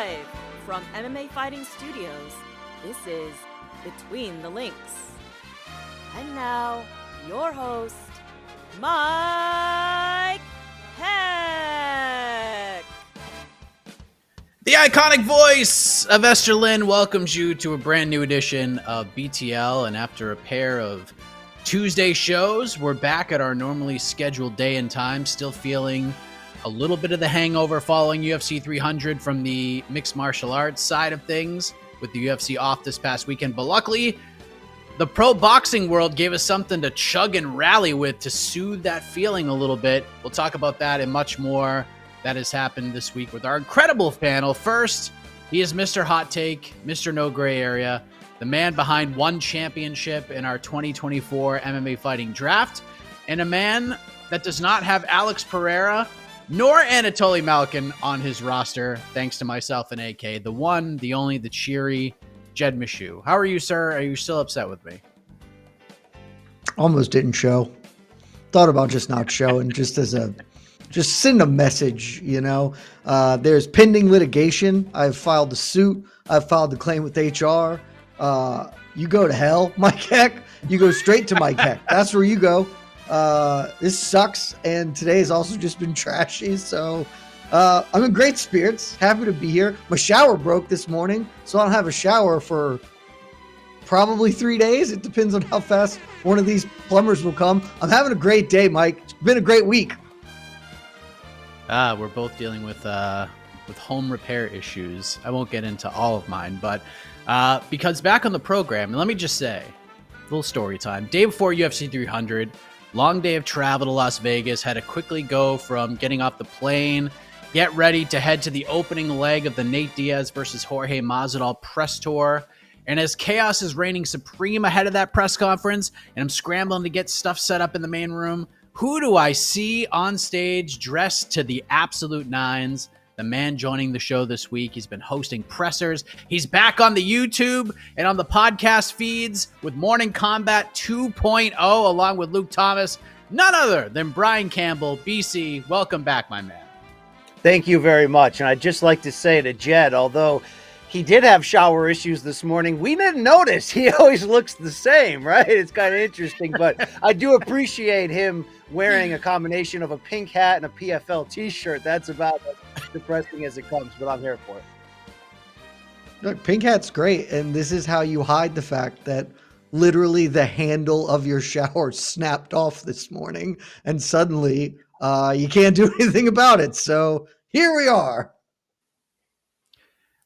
Live from MMA Fighting Studios, this is Between the Links. And now, your host, Mike Heck. The iconic voice of Esther Lynn welcomes you to a brand new edition of BTL, and after a pair of Tuesday shows, we're back at our normally scheduled day and time, still feeling a little bit of the hangover following UFC 300 from the mixed martial arts side of things, with the UFC off this past weekend. But luckily, the pro boxing world gave us something to chug and rally with to soothe that feeling a little bit. We'll talk about that and much more that has happened this week with our incredible panel. First, he is Mr. Hot Take, Mr. No Gray Area, the man behind one championship in our 2024 MMA fighting draft, and a man that does not have Alex Pereira nor Anatoly Malkin on his roster, thanks to myself and AK, the one, the only, the cheery Jed Meshew. How are you, sir? Are you still upset with me? Almost didn't show. Thought about just not showing, just send a message, you know. There's pending litigation. I've filed the suit. I've filed the claim with HR. You go to hell, Mike Heck. You go straight to Mike Heck. That's where you go. This sucks, and today has also just been trashy, so I'm in great spirits. Happy to be here. My shower broke this morning, so I don't have a shower for probably 3 days. It depends on how fast one of these plumbers will come. I'm having a great day, Mike. It's been a great week. We're both dealing with home repair issues. I won't get into all of mine, but because back on the program, and let me just say, a little story time. Day before UFC 300, long day of travel to Las Vegas, had to quickly go from getting off the plane, get ready to head to the opening leg of the Nate Diaz versus Jorge Masvidal press tour. And as chaos is reigning supreme ahead of that press conference, and I'm scrambling to get stuff set up in the main room, who do I see on stage dressed to the absolute nines? The man joining the show this week. He's been hosting pressers. He's back on the YouTube and on the podcast feeds with Morning Kombat 2.0 along with Luke Thomas. None other than Brian Campbell. BC, welcome back, my man. Thank you very much. And I'd just like to say to Jed, although he did have shower issues this morning, we didn't notice. He always looks the same, right? It's kind of interesting, but I do appreciate him wearing a combination of a pink hat and a PFL t-shirt. That's about as depressing as it comes, but I'm here for it. Look, pink hat's great, and this is how you hide the fact that literally the handle of your shower snapped off this morning, and suddenly you can't do anything about it. So here we are.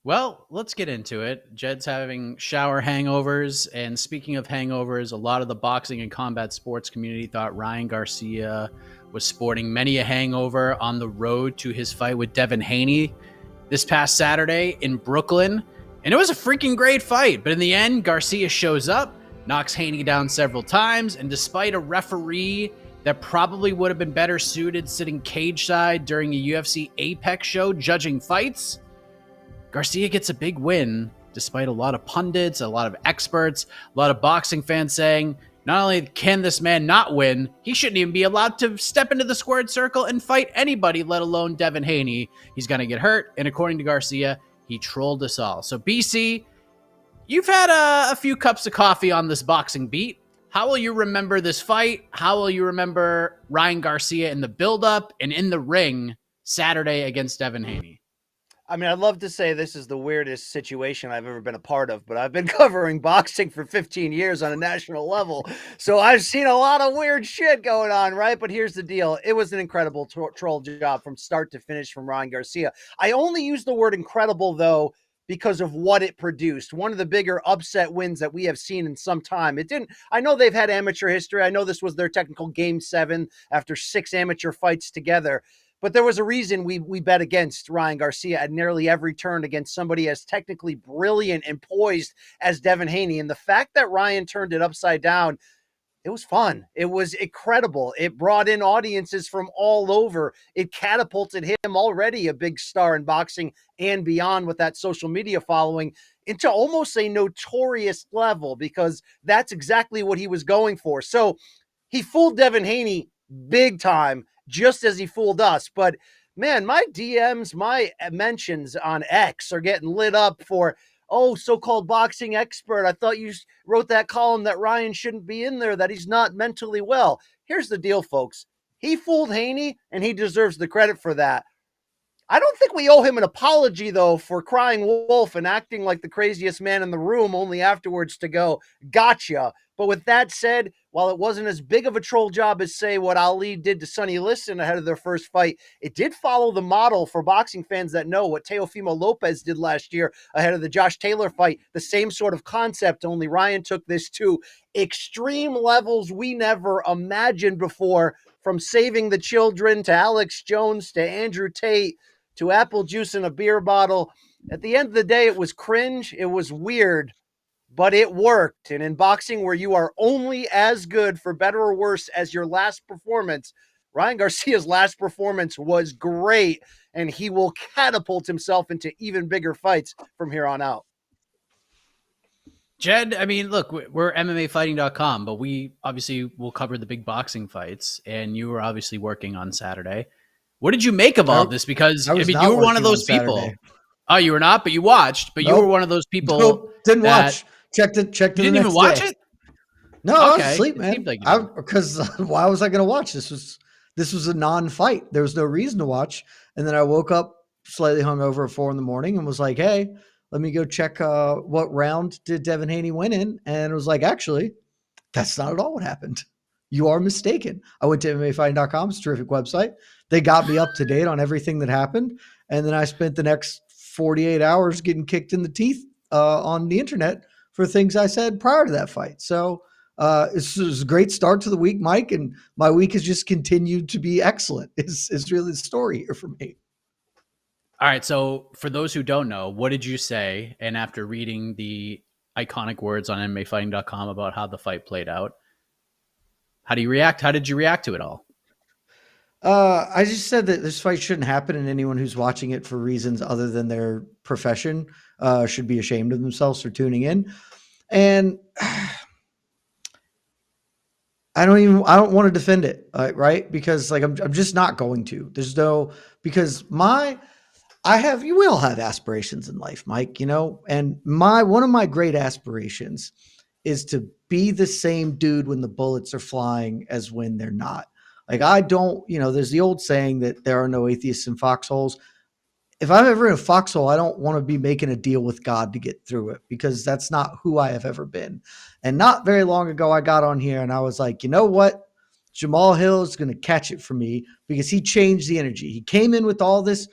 Well, let's get into it. Jed's having shower hangovers, and speaking of hangovers, a lot of the boxing and combat sports community thought Ryan Garcia was sporting many a hangover on the road to his fight with Devin Haney this past Saturday in Brooklyn. And it was a freaking great fight, but in the end, Garcia shows up, knocks Haney down several times, and despite a referee that probably would have been better suited sitting cage side during a UFC Apex show judging fights, Garcia gets a big win, despite a lot of pundits, a lot of experts, a lot of boxing fans saying, not only can this man not win, he shouldn't even be allowed to step into the squared circle and fight anybody, let alone Devin Haney. He's going to get hurt, and according to Garcia, he trolled us all. So BC, you've had a few cups of coffee on this boxing beat. How will you remember this fight? How will you remember Ryan Garcia in the build-up and in the ring Saturday against Devin Haney? I mean, I'd love to say this is the weirdest situation I've ever been a part of, but I've been covering boxing for 15 years on a national level. So I've seen a lot of weird shit going on, right? But here's the deal. It was an incredible troll job from start to finish from Ryan Garcia. I only use the word incredible, though, because of what it produced. One of the bigger upset wins that we have seen in some time. I know they've had amateur history. I know this was their technical game 7 after 6 amateur fights together. But there was a reason we bet against Ryan Garcia at nearly every turn against somebody as technically brilliant and poised as Devin Haney. And the fact that Ryan turned it upside down, it was fun. It was incredible. It brought in audiences from all over. It catapulted him, already a big star in boxing and beyond with that social media following, into almost a notorious level, because that's exactly what he was going for. So he fooled Devin Haney big time, just as he fooled us. But man, my DMs, my mentions on X are getting lit up for, oh, so-called boxing expert. I thought you wrote that column that Ryan shouldn't be in there, that he's not mentally well. Here's the deal, folks. He fooled Haney, and he deserves the credit for that. I don't think we owe him an apology, though, for crying wolf and acting like the craziest man in the room, only afterwards to go, gotcha. But with that said, while it wasn't as big of a troll job as, say, what Ali did to Sonny Liston ahead of their first fight, it did follow the model for boxing fans that know what Teofimo Lopez did last year ahead of the Josh Taylor fight. The same sort of concept, only Ryan took this to extreme levels we never imagined before, from saving the children to Alex Jones to Andrew Tate to apple juice in a beer bottle. At the end of the day, it was cringe. It was weird, but it worked. And in boxing, where you are only as good, for better or worse, as your last performance, Ryan Garcia's last performance was great, and he will catapult himself into even bigger fights from here on out. Jed, I mean, look, we're MMAfighting.com, but we obviously will cover the big boxing fights, and you were obviously working on Saturday. What did you make of all this? Because, I mean, you were one of those people. Oh, you were not, but you watched. But you were one of those people. Nope, didn't watch. Checked it. You didn't even watch it? No, I was asleep, man. Because why was I going to watch? This was a non-fight. There was no reason to watch. And then I woke up slightly hungover at 4 a.m. and was like, hey, let me go check what round did Devin Haney win in. And it was like, actually, that's not at all what happened. You are mistaken. I went to MMAfighting.com. It's a terrific website. They got me up to date on everything that happened. And then I spent the next 48 hours getting kicked in the teeth on the internet for things I said prior to that fight. So it was a great start to the week, Mike. And my week has just continued to be excellent. It's really the story here for me. All right. So for those who don't know, what did you say? And after reading the iconic words on MMAfighting.com about how the fight played out, how do you react? How did you react to it all? I just said that this fight shouldn't happen, and anyone who's watching it for reasons other than their profession should be ashamed of themselves for tuning in. And I don't want to defend it, right? Because like I'm just not going to. We all have aspirations in life, Mike, and one of my great aspirations is to be the same dude when the bullets are flying as when they're not. Like there's the old saying that there are no atheists in foxholes. If I'm ever in a foxhole, I don't want to be making a deal with God to get through it, because that's not who I have ever been. And not very long ago, I got on here and I was like, you know what? Jamal Hill is going to catch it for me, because he changed the energy. He came in with all this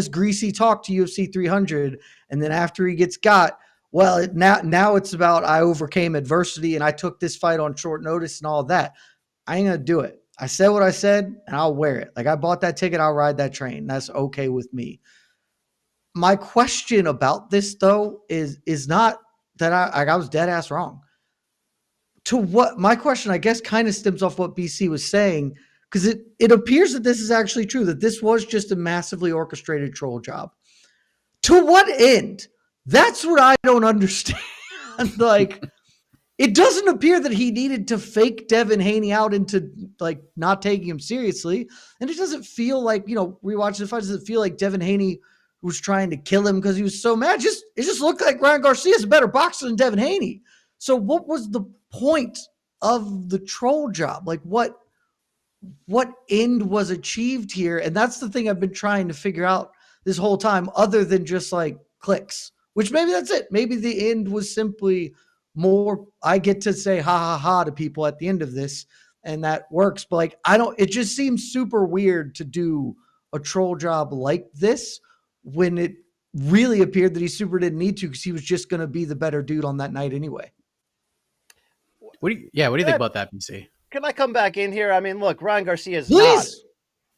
greasy talk to UFC 300. And then after he gets got, well, now it's about, I overcame adversity and I took this fight on short notice and all of that. I ain't going to do it. I said what I said, and I'll wear it. Like, I bought that ticket. I'll ride that train. That's okay with me. My question about this, though, is not that I was dead ass wrong. My question, I guess, kind of stems off what BC was saying, because it appears that this is actually true, that this was just a massively orchestrated troll job. To what end? That's what I don't understand. Like, it doesn't appear that he needed to fake Devin Haney out into like not taking him seriously. And it doesn't feel like, rewatching the fight, doesn't feel like Devin Haney was trying to kill him because he was so mad. It just looked like Ryan Garcia is a better boxer than Devin Haney. So what was the point of the troll job? Like what end was achieved here? And that's the thing I've been trying to figure out this whole time, other than just like clicks, which maybe that's it. Maybe the end was simply more, I get to say ha ha ha to people at the end of this, and that works. But like, it just seems super weird to do a troll job like this when it really appeared that he super didn't need to, because he was just going to be the better dude on that night anyway. What do you think about that, BC? Can I come back in here? I mean, look, Ryan Garcia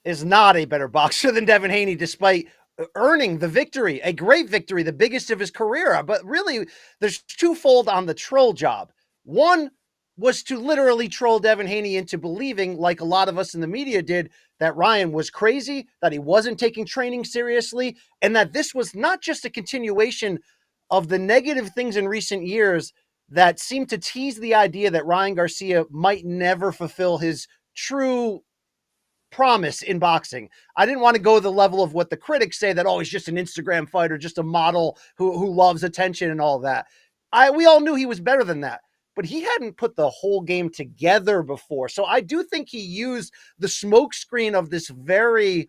is not a better boxer than Devin Haney, despite earning the victory, a great victory, the biggest of his career. But really, there's twofold on the troll job. One was to literally troll Devin Haney into believing, like a lot of us in the media did, that Ryan was crazy, that he wasn't taking training seriously, and that this was not just a continuation of the negative things in recent years that seemed to tease the idea that Ryan Garcia might never fulfill his true promise in boxing. I didn't want to go to the level of what the critics say that, oh, he's just an Instagram fighter, just a model who loves attention and all that. We all knew he was better than that, but he hadn't put the whole game together before. So I do think he used the smokescreen of this very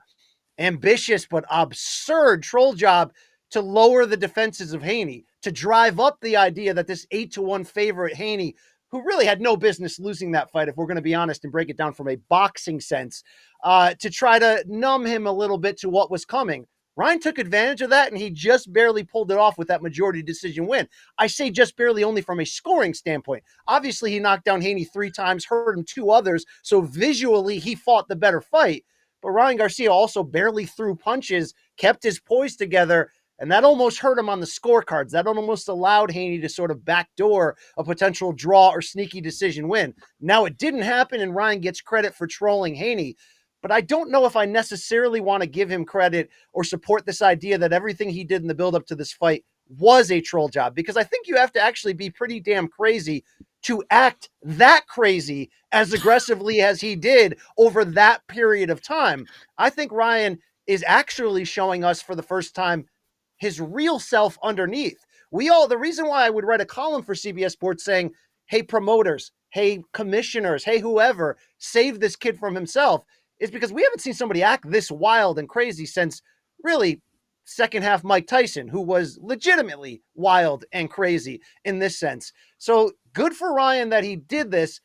ambitious but absurd troll job to lower the defenses of Haney, to drive up the idea that this 8-1 favorite Haney, who really had no business losing that fight, if we're going to be honest and break it down from a boxing sense, to try to numb him a little bit to what was coming. Ryan took advantage of that, and he just barely pulled it off with that majority decision win. I say just barely only from a scoring standpoint. Obviously, he knocked down Haney 3 times, hurt him 2 others, so visually he fought the better fight. But Ryan Garcia also barely threw punches, kept his poise together, and that almost hurt him on the scorecards. That almost allowed Haney to sort of backdoor a potential draw or sneaky decision win. Now, it didn't happen, and Ryan gets credit for trolling Haney. But I don't know if I necessarily want to give him credit or support this idea that everything he did in the buildup to this fight was a troll job, because I think you have to actually be pretty damn crazy to act that crazy as aggressively as he did over that period of time. I think Ryan is actually showing us for the first time his real self underneath. The reason why I would write a column for CBS Sports saying, hey, promoters, hey, commissioners, hey, whoever, save this kid from himself, is because we haven't seen somebody act this wild and crazy since really second half Mike Tyson, who was legitimately wild and crazy in this sense. So good for Ryan that he did this,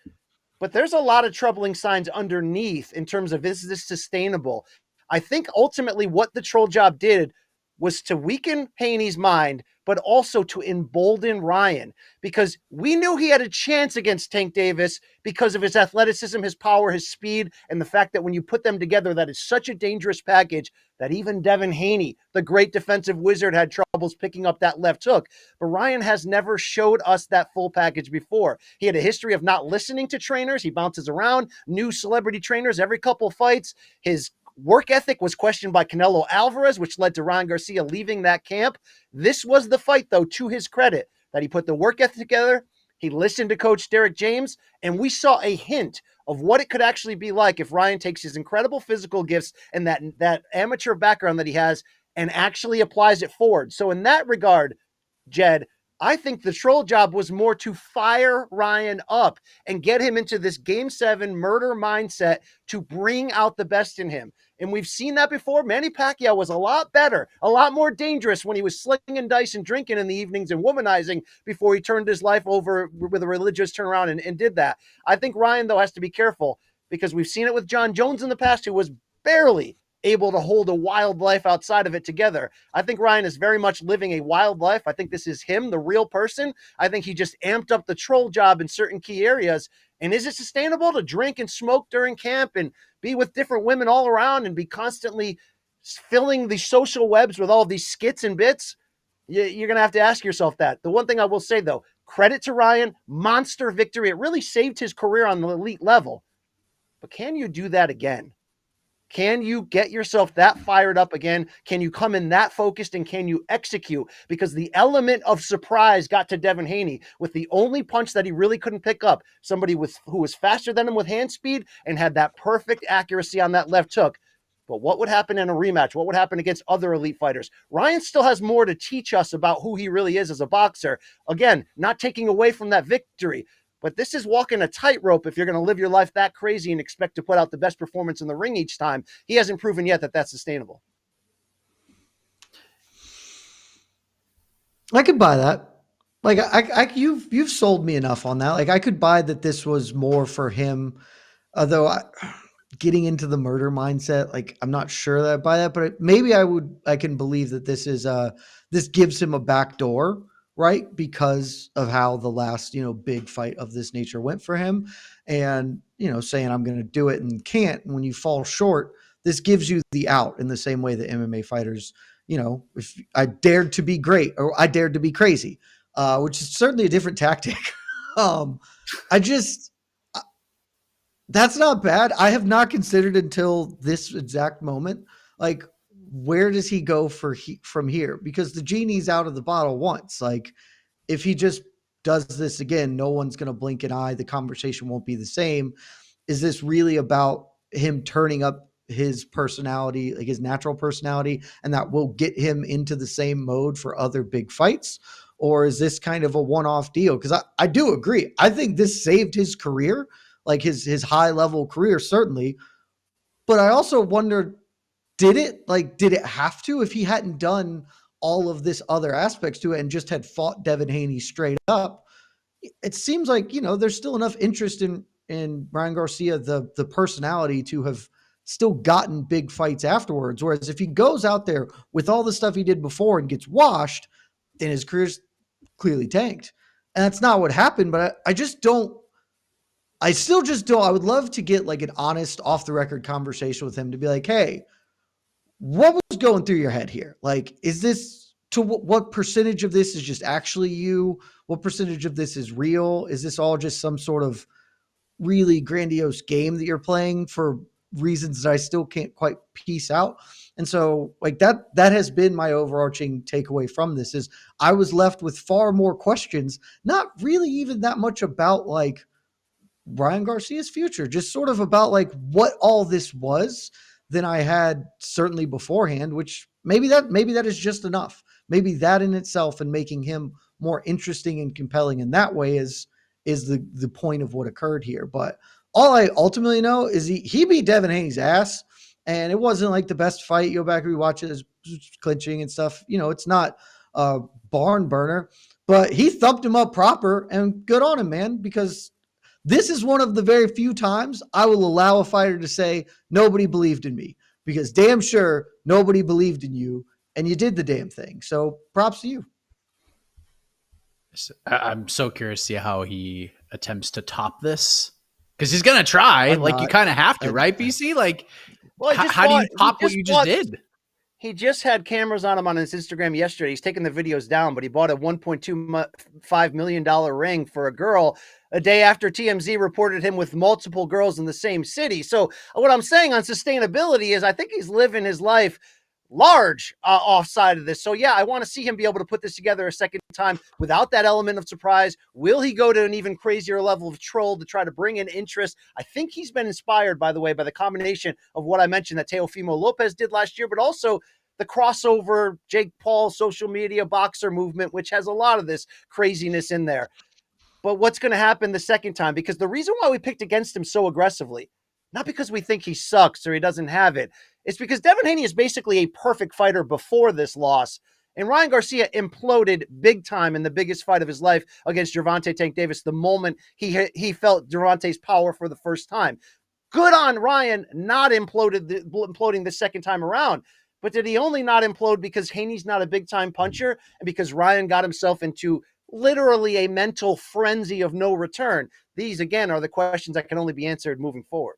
but there's a lot of troubling signs underneath in terms of, is this sustainable? I think ultimately what the troll job did was to weaken Haney's mind, but also to embolden Ryan, because we knew he had a chance against Tank Davis because of his athleticism, his power, his speed, and the fact that when you put them together, that is such a dangerous package that even Devin Haney, the great defensive wizard, had troubles picking up that left hook. But Ryan has never showed us that full package before. He had a history of not listening to trainers. He bounces around, new celebrity trainers every couple fights. His work ethic was questioned by Canelo Alvarez, which led to Ryan Garcia leaving that camp. This was the fight, though, to his credit, that he put the work ethic together. He listened to Coach Derek James, and we saw a hint of what it could actually be like if Ryan takes his incredible physical gifts and that amateur background that he has and actually applies it forward. So in that regard, Jed, I think the troll job was more to fire Ryan up and get him into this Game 7 murder mindset to bring out the best in him. And we've seen that before. Manny Pacquiao was a lot better, a lot more dangerous when he was slinging dice and drinking in the evenings and womanizing before he turned his life over with a religious turnaround and did that. I think Ryan, though, has to be careful, because we've seen it with John Jones in the past, who was barely able to hold a wild life outside of it together. I think Ryan is very much living a wild life. I think this is him, the real person. I think he just amped up the troll job in certain key areas. And is it sustainable to drink and smoke during camp and be with different women all around and be constantly filling the social webs with all these skits and bits? You're going to have to ask yourself that. The one thing I will say, though, credit to Ryan, monster victory. It really saved his career on the elite level. But can you do that again? Can you get yourself that fired up again? Can you come in that focused, and can you execute? Because the element of surprise got to Devin Haney with the only punch that he really couldn't pick up. Somebody who was faster than him with hand speed and had that perfect accuracy on that left hook. But what would happen in a rematch? What would happen against other elite fighters? Ryan still has more to teach us about who he really is as a boxer. Again, not taking away from that victory. But this is walking a tightrope if you're going to live your life that crazy and expect to put out the best performance in the ring each time. He hasn't proven yet that that's sustainable. I could buy that. Like you've sold me enough on that. Like I could buy that this was more for him. Although getting into the murder mindset, like I'm not sure that I buy that, but maybe I can believe that this is this gives him a back door. Right? Because of how the last, big fight of this nature went for him, and, saying I'm going to do it and can't. And when you fall short, this gives you the out in the same way that MMA fighters, if I dared to be great or I dared to be crazy, which is certainly a different tactic. That's not bad. I have not considered until this exact moment, like, where does he go from here? Because the genie's out of the bottle once. Like, if he just does this again, no one's going to blink an eye. The conversation won't be the same. Is this really about him turning up his personality, like his natural personality, and that will get him into the same mode for other big fights? Or is this kind of a one-off deal? Because I do agree. I think this saved his career, like his high-level career, certainly. But I also wonder, did it have to, if he hadn't done all of this other aspects to it and just had fought Devin Haney straight up? It seems like, there's still enough interest in Ryan Garcia, the personality, to have still gotten big fights afterwards. Whereas if he goes out there with all the stuff he did before and gets washed, then his career's clearly tanked. And that's not what happened, but I still just don't. I would love to get like an honest off the record conversation with him to be like, hey, what was going through your head here? Like, is this what percentage of this is just actually you? What percentage of this is real? Is this all just some sort of really grandiose game that you're playing for reasons that I still can't quite piece out? And so like that has been my overarching takeaway from this, is I was left with far more questions, not really even that much about like Ryan Garcia's future, just sort of about like what all this was, than I had certainly beforehand, which maybe that is just enough. Maybe that in itself, and making him more interesting and compelling in that way, is the point of what occurred here. But all I ultimately know is he beat Devin Haney's ass, and it wasn't like the best fight. You go back and rewatch it, as clinching and stuff. It's not a barn burner, but he thumped him up proper, and good on him, man, because this is one of the very few times I will allow a fighter to say, nobody believed in me, because damn sure nobody believed in you, and you did the damn thing. So props to you. I'm so curious to see how he attempts to top this, because he's going to try. You kind of have to, right, BC? Like, well, how do you top what you just did? He just had cameras on him on his Instagram yesterday. He's taking the videos down, but he bought a $1.25 million ring for a girl a day after TMZ reported him with multiple girls in the same city. So what I'm saying on sustainability is I think he's living his life large offside of this. So yeah, I want to see him be able to put this together a second time without that element of surprise. Will he go to an even crazier level of troll to try to bring in interest? I think he's been inspired, by the way, by the combination of what I mentioned that Teofimo Lopez did last year, but also the crossover Jake Paul social media boxer movement, which has a lot of this craziness in there. But what's going to happen the second time? Because the reason why we picked against him so aggressively, not because we think he sucks or he doesn't have it, it's because Devin Haney is basically a perfect fighter before this loss. And Ryan Garcia imploded big time in the biggest fight of his life against Gervonta Tank Davis the moment he felt Gervonta's power for the first time. Good on Ryan not imploding the second time around. But did he only not implode because Haney's not a big-time puncher and because Ryan got himself into literally a mental frenzy of no return? These, again, are the questions that can only be answered moving forward.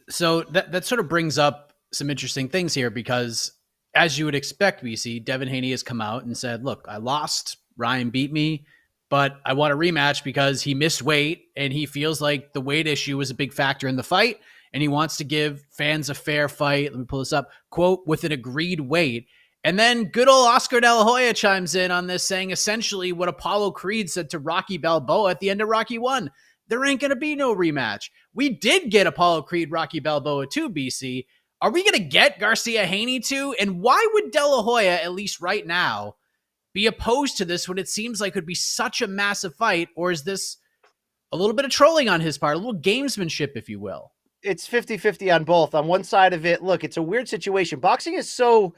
So that sort of brings up some interesting things here, because as you would expect, BC, Devin Haney has come out and said, look, I lost, Ryan beat me, but I want a rematch because he missed weight and he feels like the weight issue was a big factor in the fight. And he wants to give fans a fair fight. Let me pull this up. Quote, with an agreed weight. And then good old Oscar De La Hoya chimes in on this, saying essentially what Apollo Creed said to Rocky Balboa at the end of Rocky 1. There ain't going to be no rematch. We did get Apollo Creed, Rocky Balboa too, BC. Are we going to get Garcia Haney too? And why would De La Hoya, at least right now, be opposed to this when it seems like it would be such a massive fight? Or is this a little bit of trolling on his part, a little gamesmanship, if you will? It's 50-50 on both. On one side of it, look, it's a weird situation. Boxing is so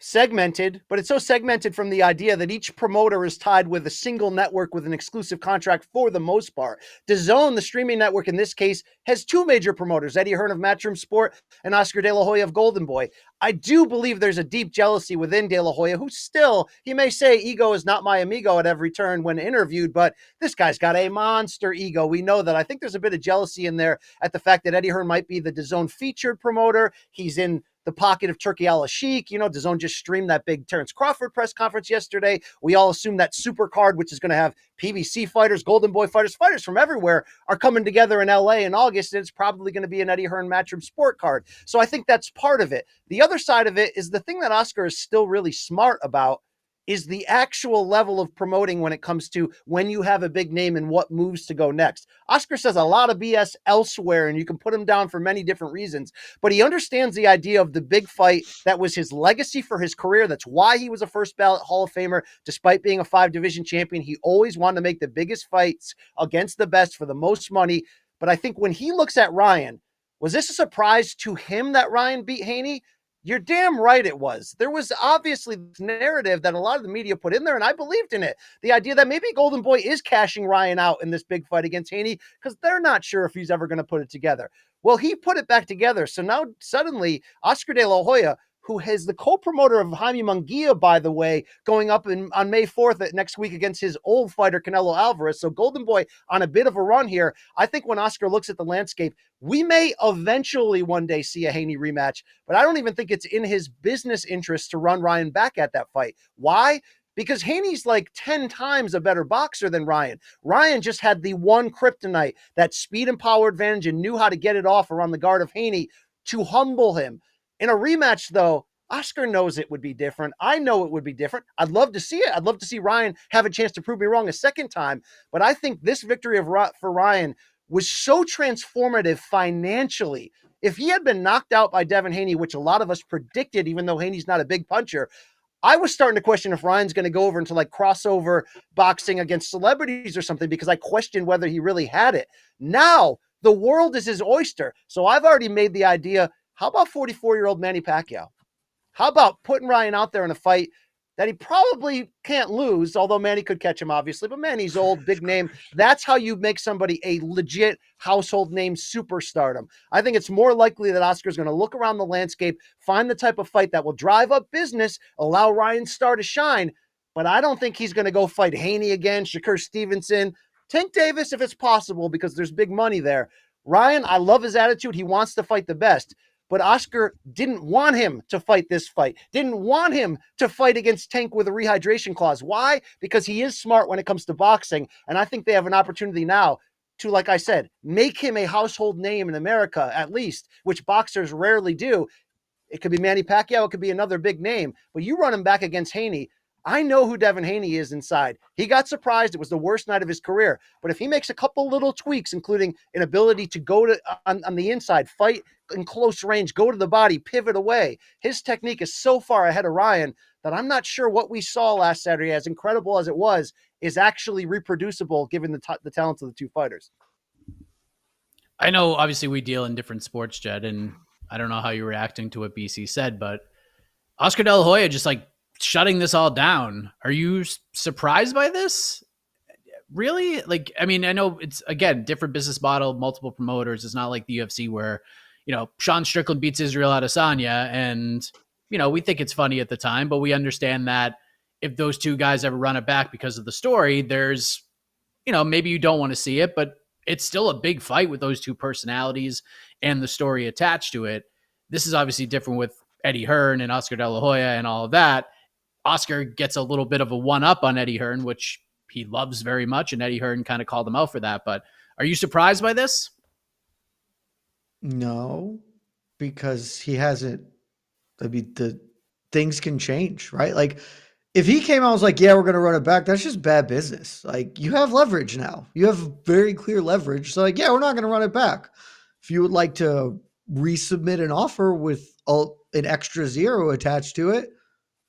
segmented, but it's so segmented from the idea that each promoter is tied with a single network with an exclusive contract for the most part. DAZN, the streaming network in this case, has two major promoters, Eddie Hearn of Matchroom Sport and Oscar De La Hoya of Golden Boy. I do believe there's a deep jealousy within De La Hoya, who still, he may say ego is not my amigo at every turn when interviewed, but this guy's got a monster ego. We know that. I think there's a bit of jealousy in there at the fact that Eddie Hearn might be the DAZN featured promoter. He's in the pocket of Turkey Al-Sheikh. DAZN just streamed that big Terrence Crawford press conference yesterday. We all assume that super card, which is going to have PBC fighters, Golden Boy fighters from everywhere, are coming together in LA in August, and it's probably going to be an Eddie Hearn Matchroom Sport card. So I think that's part of it. The other side of it is the thing that Oscar is still really smart about is the actual level of promoting when it comes to when you have a big name and what moves to go next. Oscar says a lot of BS elsewhere, and you can put him down for many different reasons, but he understands the idea of the big fight that was his legacy for his career. That's why he was a first ballot Hall of Famer. Despite being a 5-division champion, he always wanted to make the biggest fights against the best for the most money. But I think when he looks at Ryan, was this a surprise to him that Ryan beat Haney? You're damn right it was. There was obviously this narrative that a lot of the media put in there, and I believed in it. The idea that maybe Golden Boy is cashing Ryan out in this big fight against Haney because they're not sure if he's ever going to put it together. Well, he put it back together. So now suddenly Oscar De La Hoya, who is the co-promoter of Jaime Munguia, by the way, going up on May 4th next week against his old fighter, Canelo Alvarez. So Golden Boy on a bit of a run here. I think when Oscar looks at the landscape, we may eventually one day see a Haney rematch, but I don't even think it's in his business interest to run Ryan back at that fight. Why? Because Haney's like 10 times a better boxer than Ryan. Ryan just had the one kryptonite, that speed and power advantage, and knew how to get it off around the guard of Haney to humble him. In a rematch, though, Oscar knows it would be different. I know it would be different. I'd love to see it. I'd love to see Ryan have a chance to prove me wrong a second time. But I think this victory for Ryan was so transformative financially. If he had been knocked out by Devin Haney, which a lot of us predicted, even though Haney's not a big puncher, I was starting to question if Ryan's going to go over into like crossover boxing against celebrities or something, because I questioned whether he really had it. Now, the world is his oyster. So I've already made the idea, how about 44-year-old Manny Pacquiao? How about putting Ryan out there in a fight that he probably can't lose, although Manny could catch him, obviously, but Manny's old, big name. That's how you make somebody a legit household name superstardom. I think it's more likely that Oscar's going to look around the landscape, find the type of fight that will drive up business, allow Ryan's star to shine, but I don't think he's going to go fight Haney again, Shakur Stevenson, Tank Davis, if it's possible, because there's big money there. Ryan, I love his attitude. He wants to fight the best. But Oscar didn't want him to fight this fight, didn't want him to fight against Tank with a rehydration clause. Why? Because he is smart when it comes to boxing. And I think they have an opportunity now to, like I said, make him a household name in America, at least, which boxers rarely do. It could be Manny Pacquiao. It could be another big name. But you run him back against Haney. I know who Devin Haney is inside. He got surprised. It was the worst night of his career. But if he makes a couple little tweaks, including an ability to go to on the inside, fight in close range, go to the body, pivot away, his technique is so far ahead of Ryan that I'm not sure what we saw last Saturday, as incredible as it was, is actually reproducible given the talents of the two fighters. I know, obviously, we deal in different sports, Jed, and I don't know how you're reacting to what BC said, but Oscar De La Hoya just like shutting this all down. Are you surprised by this? Really? Like, I mean, I know it's, again, different business model, multiple promoters. It's not like the UFC where, you know, Sean Strickland beats Israel Adesanya and, you know, we think it's funny at the time, but we understand that if those two guys ever run it back because of the story, there's, you know, maybe you don't want to see it, but it's still a big fight with those two personalities and the story attached to it. This is obviously different with Eddie Hearn and Oscar De La Hoya and all of that. Oscar gets a little bit of a one-up on Eddie Hearn, which he loves very much, and Eddie Hearn kind of called him out for that. But are you surprised by this? No, because he hasn't. I mean, the things can change, right? Like, if he came out and was like, yeah, we're going to run it back, that's just bad business. Like, you have leverage now. You have very clear leverage. So, like, yeah, we're not going to run it back. If you would like to resubmit an offer with an extra zero attached to it,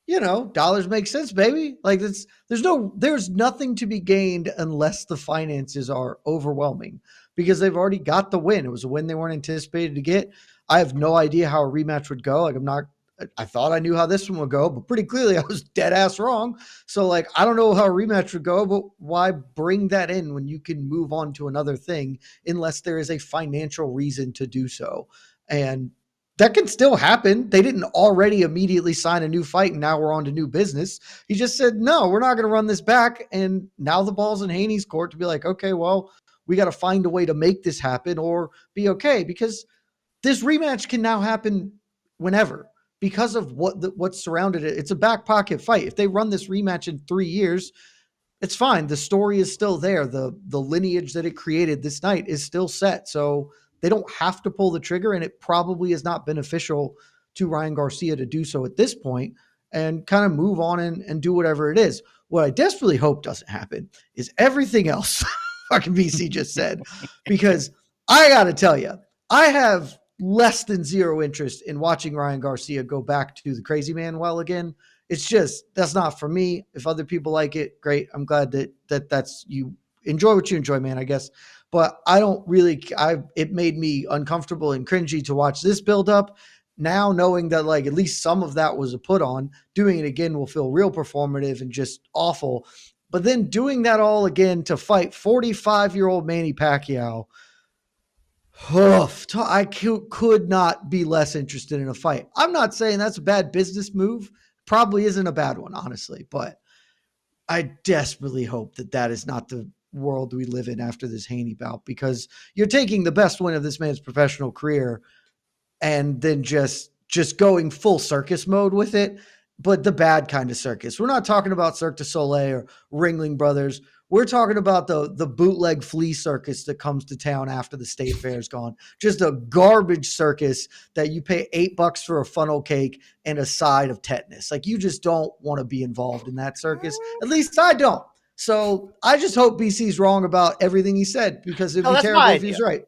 you know, dollars make sense, baby. Like, there's nothing to be gained unless the finances are overwhelming, because they've already got the win. It was a win they weren't anticipated to get. I have no idea how a rematch would go. Like, I thought I knew how this one would go, but pretty clearly I was dead ass wrong. So, like, I don't know how a rematch would go, but why bring that in when you can move on to another thing unless there is a financial reason to do so? And that can still happen. They didn't already immediately sign a new fight and now we're on to new business. He just said, no, we're not going to run this back. And now the ball's in Haney's court to be like, okay, well, we got to find a way to make this happen or be okay, because this rematch can now happen whenever because of what surrounded it. It's a back pocket fight. If they run this rematch in 3 years, it's fine. The story is still there. The lineage that it created this night is still set. So they don't have to pull the trigger, and it probably is not beneficial to Ryan Garcia to do so at this point. and kind of move on and do whatever it is. What I desperately hope doesn't happen is everything else fucking BC just said, because I got to tell you, I have less than zero interest in watching Ryan Garcia go back to the crazy man well again. It's just, that's not for me. If other people like it, great. I'm glad that's you enjoy what you enjoy, man, I guess. But I don't really, it made me uncomfortable and cringy to watch this build up. Now knowing that like at least some of that was a put on, doing it again will feel real performative and just awful. But then doing that all again to fight 45-year-old Manny Pacquiao, I could not be less interested in a fight. I'm not saying that's a bad business move. Probably isn't a bad one, honestly. But I desperately hope that is not the world we live in after this Haney bout, because you're taking the best win of this man's professional career and then just going full circus mode with it, but the bad kind of circus. We're not talking about Cirque du Soleil or Ringling Brothers. We're talking about the bootleg flea circus that comes to town after the state fair's gone. Just a garbage circus that you pay $8 for a funnel cake and a side of tetanus. Like, you just don't want to be involved in that circus. At least I don't. So I just hope BC's wrong about everything he said, because it'd be terrible if he's right.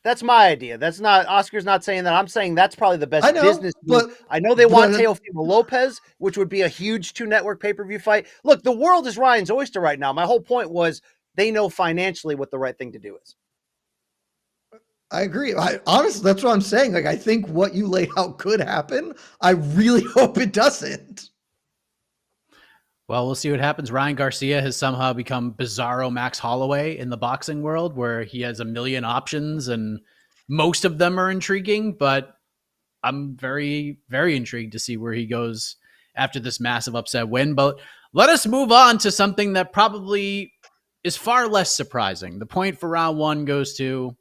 That's my idea. That's not, Oscar's not saying that. I'm saying that's probably the best business move. But I know they want Teofimo Lopez, which would be a huge 2-network pay-per-view fight. Look, the world is Ryan's oyster right now. My whole point was they know financially what the right thing to do is. I agree. Honestly, that's what I'm saying. Like, I think what you laid out could happen. I really hope it doesn't. Well, we'll see what happens. Ryan Garcia has somehow become Bizarro Max Holloway in the boxing world, where he has a million options and most of them are intriguing, but I'm very, very intrigued to see where he goes after this massive upset win. But let us move on to something that probably is far less surprising. The point for round one goes to,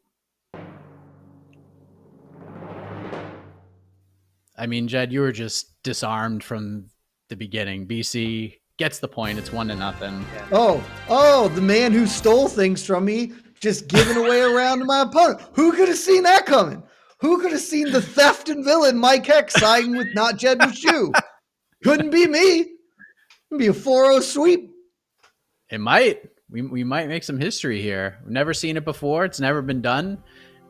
I mean, Jed, you were just disarmed from the beginning. BC gets the point. It's 1-0. Oh, the man who stole things from me just giving away around to my opponent. Who could have seen that coming? Who could have seen the theft and villain Mike Heck siding with not Jed Meshew? Couldn't be me. It'd be a 4-0 sweep. It might. We might make some history here. We've never seen it before. It's never been done.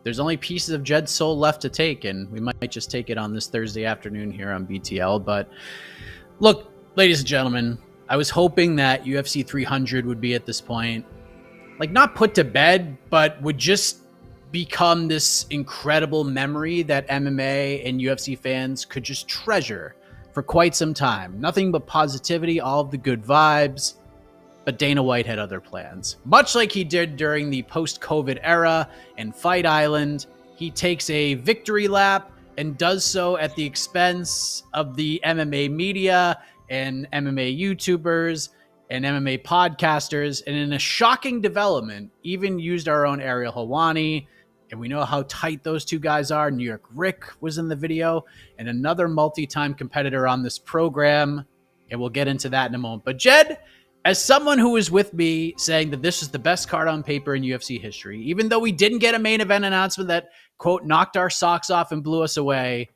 There's only pieces of Jed's soul left to take, and we might just take it on this Thursday afternoon here on BTL. But look, ladies and gentlemen, I was hoping that UFC 300 would be at this point, like, not put to bed, but would just become this incredible memory that MMA and UFC fans could just treasure for quite some time. Nothing but positivity, all of the good vibes. But Dana White had other plans. Much like he did during the post-COVID era and Fight Island, he takes a victory lap and does so at the expense of the MMA media and MMA YouTubers and MMA podcasters, and in a shocking development, even used our own Ariel Helwani, and we know how tight those two guys are. New York Rick was in the video, and another multi-time competitor on this program, and we'll get into that in a moment. But Jed, as someone who was with me saying that this is the best card on paper in UFC history, even though we didn't get a main event announcement that, quote, knocked our socks off and blew us away,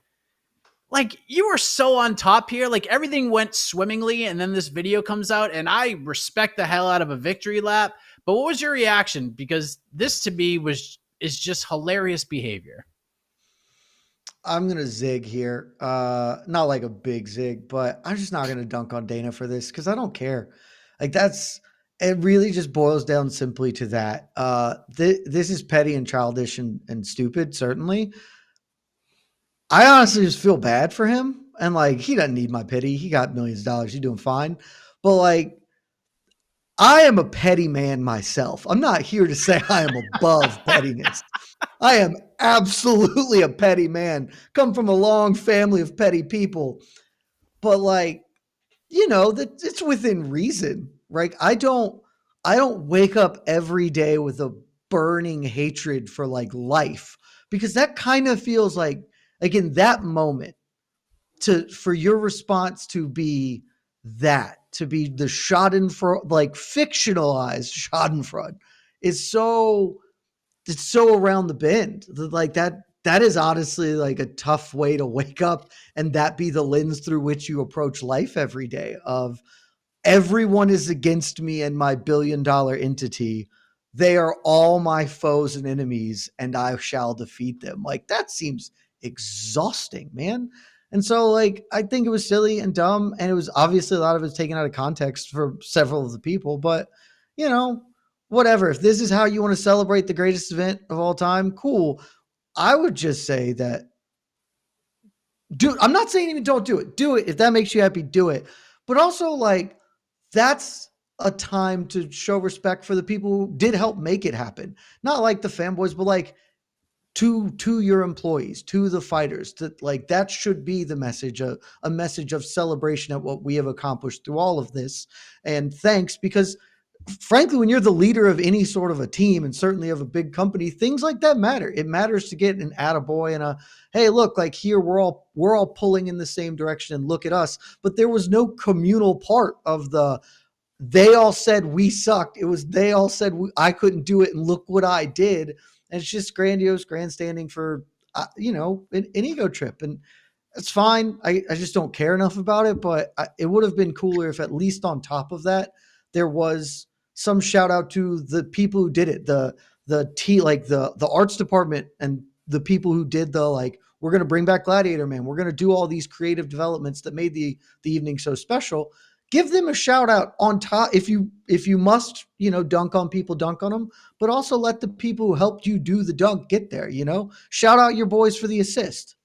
like, you were so on top here. Like, everything went swimmingly, and then this video comes out, and I respect the hell out of a victory lap. But what was your reaction? Because this, to me, is just hilarious behavior. I'm going to zig here. Not like a big zig, but I'm just not going to dunk on Dana for this because I don't care. Like, it really just boils down simply to that. This is petty and childish and stupid, certainly. I honestly just feel bad for him. And, like, he doesn't need my pity. He got millions of dollars. He's doing fine. But, like, I am a petty man myself. I'm not here to say I am above pettiness. I am absolutely a petty man. Come from a long family of petty people. But, like, you know, that it's within reason, right? I don't wake up every day with a burning hatred for, like, life, because that kind of feels like in that moment, for your response to be that, to be the Schadenfreude, like fictionalized Schadenfreude, it's so around the bend. Like, that that is honestly like a tough way to wake up and that be the lens through which you approach life every day of everyone is against me and my billion-dollar entity. They are all my foes and enemies, and I shall defeat them. Like, that seems exhausting, man. And so, like, I think it was silly and dumb, and it was obviously a lot of it's taken out of context for several of the people, but, you know, whatever. If this is how you want to celebrate the greatest event of all time, cool. I would just say that I'm not saying even don't do it. Do it. If that makes you happy, do it. But also, like, that's a time to show respect for the people who did help make it happen. Not like the fanboys, but like to your employees, to the fighters. Like, that should be the message, a message of celebration at what we have accomplished through all of this. And thanks, because frankly, when you're the leader of any sort of a team and certainly of a big company, things like that matter. It matters to get an attaboy and a, hey, look, like here we're all pulling in the same direction and look at us. But there was no communal part of they all said we sucked. It was, they all said I couldn't do it. And look what I did. And it's just grandiose grandstanding for, an ego trip. And it's fine. I just don't care enough about it, but it would have been cooler if at least on top of that, there was some shout out to the people who did it, the arts department and the people who did we're going to bring back Gladiator Man. We're going to do all these creative developments that made the evening so special. Give them a shout out on top. If you must, dunk on people, dunk on them, but also let the people who helped you do the dunk get there, shout out your boys for the assist.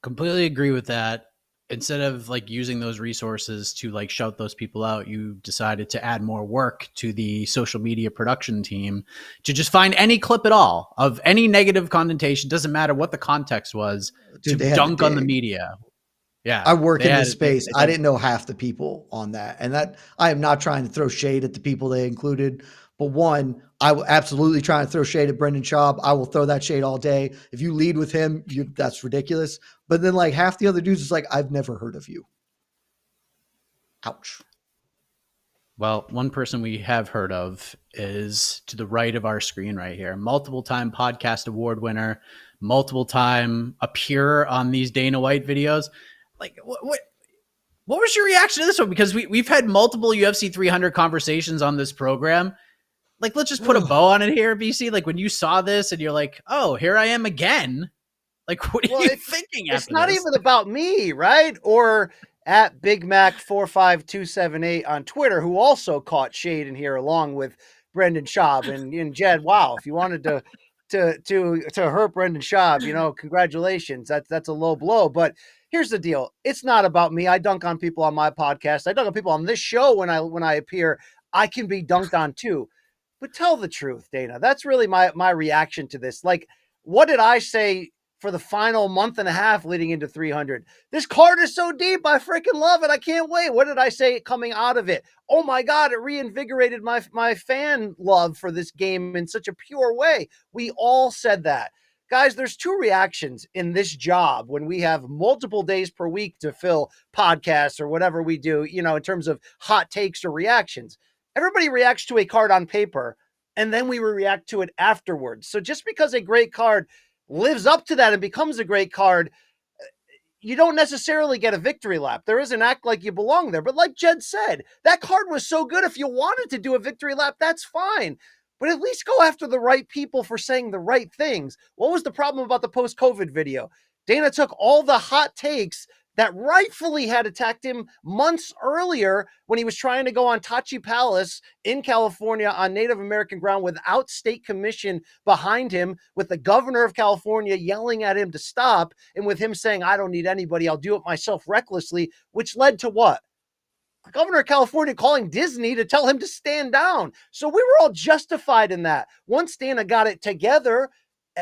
Completely agree with that. Instead of like using those resources to like shout those people out, you decided to add more work to the social media production team to just find any clip at all of any negative connotation. Doesn't matter what the context was. Dude, to dunk on the media. Yeah. I work in this space. I didn't know half the people on that. And that I am not trying to throw shade at the people they included. But one, I will absolutely try to throw shade at Brendan Schaub. I will throw that shade all day. If you lead with him, that's ridiculous. But then like half the other dudes is like, I've never heard of you. Ouch. Well, one person we have heard of is to the right of our screen right here. Multiple time podcast award winner, multiple time appear on these Dana White videos. Like what was your reaction to this one? Because we've had multiple UFC 300 conversations on this program. Like, let's just put a bow on it here, BC. Like, when you saw this and you're like, oh, here I am again. Like, what are you thinking after this? It's not even about me, right? Or at Big Mac 45278 on Twitter, who also caught shade in here along with Brendan Schaub and Jed. Wow, if you wanted to hurt Brendan Schaub, congratulations. That's a low blow. But here's the deal. It's not about me. I dunk on people on my podcast. I dunk on people on this show when I appear. I can be dunked on too. But tell the truth, Dana. That's really my reaction to this. Like, what did I say for the final month and a half leading into 300? This card is so deep. I freaking love it. I can't wait. What did I say coming out of it? Oh my God, it reinvigorated my fan love for this game in such a pure way. We all said that. Guys, there's two reactions in this job when we have multiple days per week to fill podcasts or whatever we do, in terms of hot takes or reactions. Everybody reacts to a card on paper, and then we react to it afterwards. So just because a great card lives up to that and becomes a great card, you don't necessarily get a victory lap. There is an act like you belong there. But like Jed said, that card was so good. If you wanted to do a victory lap, that's fine. But at least go after the right people for saying the right things. What was the problem about the post-COVID video? Dana took all the hot takes that rightfully had attacked him months earlier when he was trying to go on Tachi Palace in California on Native American ground without state commission behind him, with the governor of California yelling at him to stop, and with him saying, I don't need anybody, I'll do it myself recklessly, which led to what? The governor of California calling Disney to tell him to stand down. So we were all justified in that. Once Dana got it together,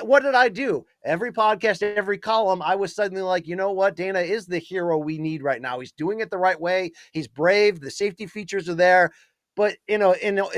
what did I do? Every podcast, every column, I was suddenly like, you know what? Dana is the hero we need right now. He's doing it the right way. He's brave. The safety features are there. But, in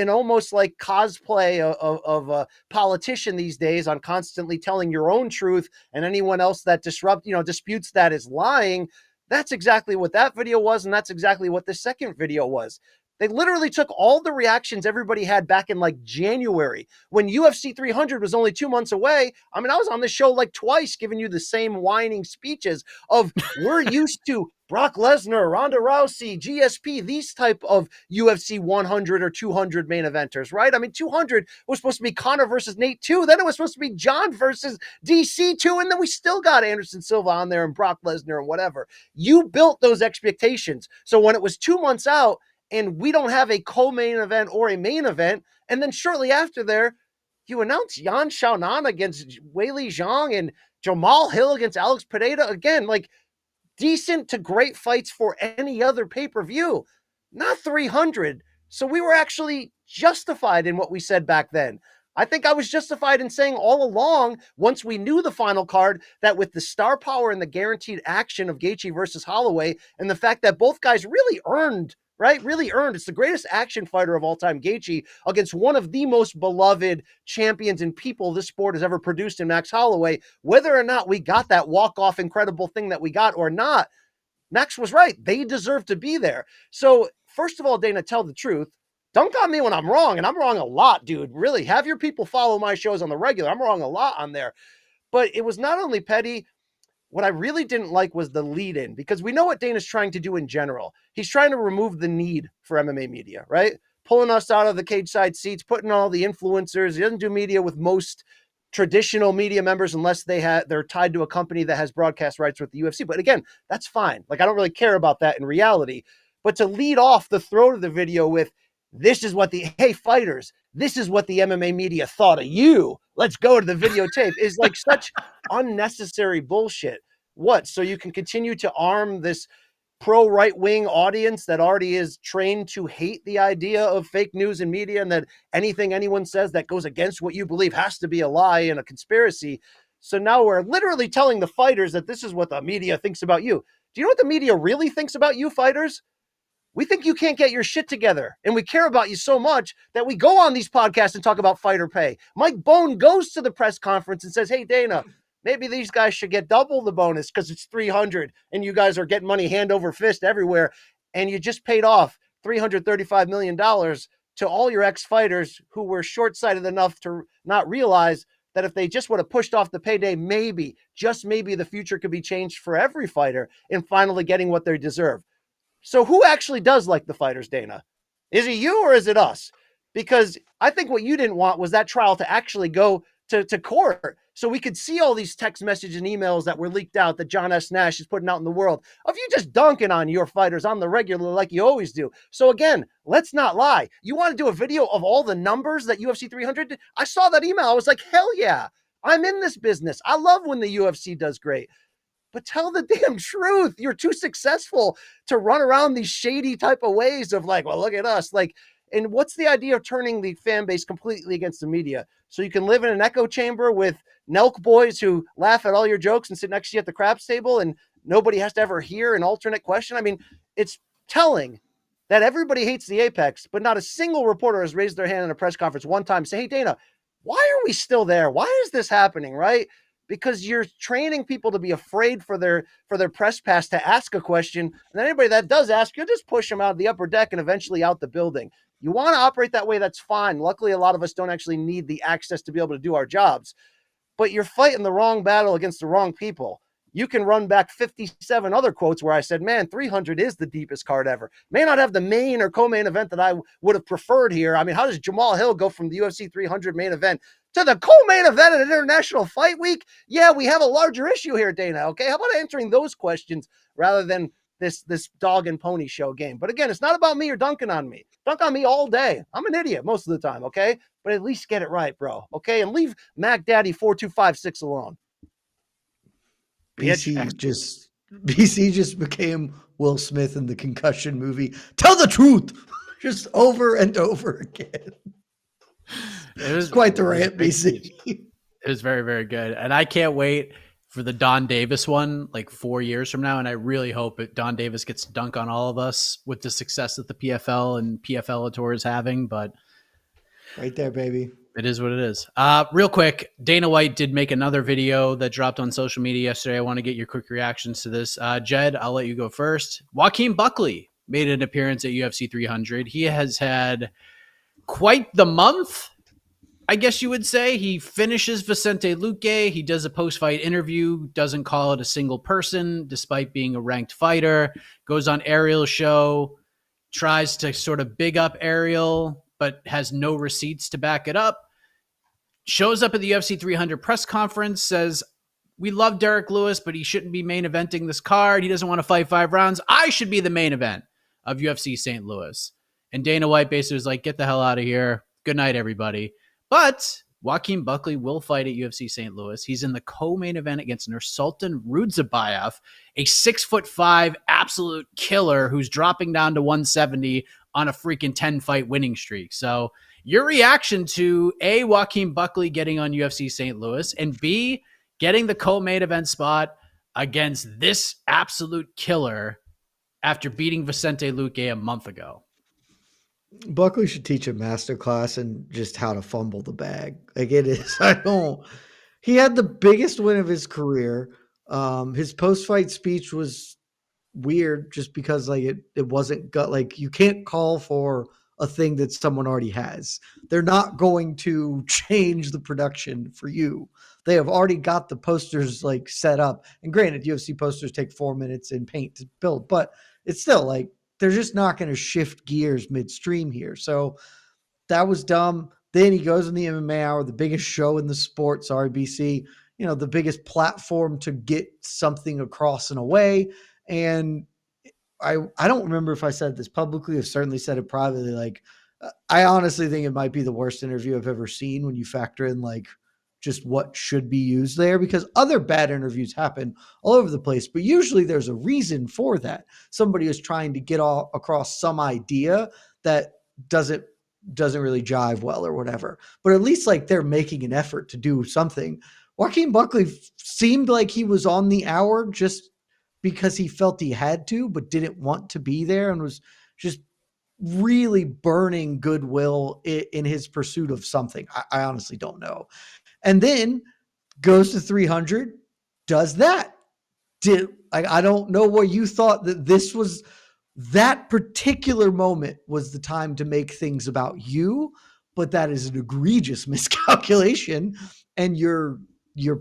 almost like cosplay of a politician these days on constantly telling your own truth, and anyone else that disputes that is lying. That's exactly what that video was. And that's exactly what the second video was. They literally took all the reactions everybody had back in like January when UFC 300 was only 2 months away. I mean, I was on this show like twice giving you the same whining speeches of we're used to Brock Lesnar, Ronda Rousey, GSP, these type of UFC 100 or 200 main eventers, right? I mean, 200 was supposed to be Conor versus Nate 2. Then it was supposed to be John versus DC 2. And then we still got Anderson Silva on there and Brock Lesnar and whatever. You built those expectations. So when it was 2 months out, and we don't have a co-main event or a main event, and then shortly after there, you announce Yan Xiaonan against Weili Zhang and Jamal Hill against Alex Pereira. Again, like decent to great fights for any other pay-per-view, not 300. So we were actually justified in what we said back then. I think I was justified in saying all along, once we knew the final card, that with the star power and the guaranteed action of Gaethje versus Holloway, and the fact that both guys really earned, right? Really earned. It's the greatest action fighter of all time, Gaethje, against one of the most beloved champions and people this sport has ever produced in Max Holloway. Whether or not we got that walk-off incredible thing that we got or not, Max was right. They deserve to be there. So first of all, Dana, tell the truth. Dunk on me when I'm wrong, and I'm wrong a lot, dude. Really, have your people follow my shows on the regular. I'm wrong a lot on there. But it was not only petty. What I really didn't like was the lead-in, because we know what Dana's trying to do in general. He's trying to remove the need for MMA media, right? Pulling us out of the cage side seats, putting all the influencers. He doesn't do media with most traditional media members unless they're tied to a company that has broadcast rights with the UFC. But again, that's fine. Like, I don't really care about that in reality. But to lead off the throat of the video with, hey, fighters, this is what the MMA media thought of you. Let's go to the videotape is like such unnecessary bullshit. What? So you can continue to arm this pro right-wing audience that already is trained to hate the idea of fake news and media, and that anything anyone says that goes against what you believe has to be a lie and a conspiracy. So now we're literally telling the fighters that this is what the media thinks about you. Do you know what the media really thinks about you, fighters? We think you can't get your shit together, and we care about you so much that we go on these podcasts and talk about fighter pay. Mike Bone goes to the press conference and says, hey, Dana, maybe these guys should get double the bonus because it's 300 and you guys are getting money hand over fist everywhere. And you just paid off $335 million to all your ex-fighters who were short-sighted enough to not realize that if they just would have pushed off the payday, maybe, just maybe, the future could be changed for every fighter in finally getting what they deserve. So who actually does like the fighters, Dana? Is it you or is it us? Because I think what you didn't want was that trial to actually go to court so we could see all these text messages and emails that were leaked out that John S. Nash is putting out in the world of you just dunking on your fighters on the regular like you always do. So again, let's not lie. You want to do a video of all the numbers that UFC 300 did? I saw that email. I was like, hell yeah, I'm in this business. I love when the UFC does great. But tell the damn truth. You're too successful to run around these shady type of ways of like, well, look at us. Like, and what's the idea of turning the fan base completely against the media? So you can live in an echo chamber with Nelk boys who laugh at all your jokes and sit next to you at the craps table and nobody has to ever hear an alternate question. I mean, it's telling that everybody hates the Apex, but not a single reporter has raised their hand in a press conference one time and say, hey, Dana, why are we still there? Why is this happening, right? Because you're training people to be afraid for their press pass to ask a question. And anybody that does ask, you'll just push them out of the upper deck and eventually out the building. You want to operate that way, that's fine. Luckily, a lot of us don't actually need the access to be able to do our jobs. But you're fighting the wrong battle against the wrong people. You can run back 57 other quotes where I said, man, 300 is the deepest card ever. May not have the main or co-main event that I would have preferred here. I mean, how does Jamal Hill go from the UFC 300 main event to the co-main event at an International Fight Week? Yeah, we have a larger issue here, Dana, okay? How about answering those questions rather than this dog and pony show game? But again, it's not about me or dunking on me. Dunk on me all day. I'm an idiot most of the time, okay? But at least get it right, bro, okay? And leave Mac Daddy 4256 alone. BC just became Will Smith in the Concussion movie. Tell the truth, just over and over again. It was quite the rant, BC. It was very, very good, and I can't wait for the Don Davis one, like 4 years from now. And I really hope Don Davis gets to dunk on all of us with the success that the PFL and PFL Tour is having. But right there, baby. It is what it is. Real quick, Dana White did make another video that dropped on social media yesterday. I want to get your quick reactions to this. Jed, I'll let you go first. Joaquin Buckley made an appearance at UFC 300. He has had quite the month, I guess you would say. He finishes Vicente Luque. He does a post-fight interview, doesn't call it a single person, despite being a ranked fighter, goes on Ariel's show, tries to sort of big up Ariel, but has no receipts to back it up. Shows up at the UFC 300 press conference, says, we love Derek Lewis, but he shouldn't be main eventing this card. He doesn't want to fight 5 rounds. I should be the main event of UFC St. Louis. And Dana White basically was like, get the hell out of here. Good night, everybody. But Joaquin Buckley will fight at UFC St. Louis. He's in the co-main event against Nursultan Rudzabayev, a 6'5" absolute killer who's dropping down to 170 on a freaking 10-fight winning streak. So your reaction to A, Joaquin Buckley getting on UFC St. Louis, and B, getting the co-main event spot against this absolute killer after beating Vicente Luque a month ago. Buckley should teach a masterclass in just how to fumble the bag. Like it is. He had the biggest win of his career. His post-fight speech was weird just because like it wasn't like you can't call for a thing that someone already has. They're not going to change the production for you. They have already got the posters like set up. And granted, UFC posters take 4 minutes in paint to build, but it's still like they're just not going to shift gears midstream here. So that was dumb. Then he goes in the MMA Hour, the biggest show in the sport, sorry, BC, the biggest platform to get something across in a way. And I don't remember if I said this publicly. I've certainly said it privately. Like, I honestly think it might be the worst interview I've ever seen when you factor in like just what should be used there, because other bad interviews happen all over the place, but usually there's a reason for that. Somebody is trying to get across some idea that doesn't really jive well or whatever, but at least like they're making an effort to do something. Joaquin Buckley seemed like he was on the hour just because he felt he had to, but didn't want to be there, and was just really burning goodwill in his pursuit of something. I honestly don't know. And then goes to 300, does that. I don't know what you thought that this was, that particular moment was the time to make things about you, but that is an egregious miscalculation. And your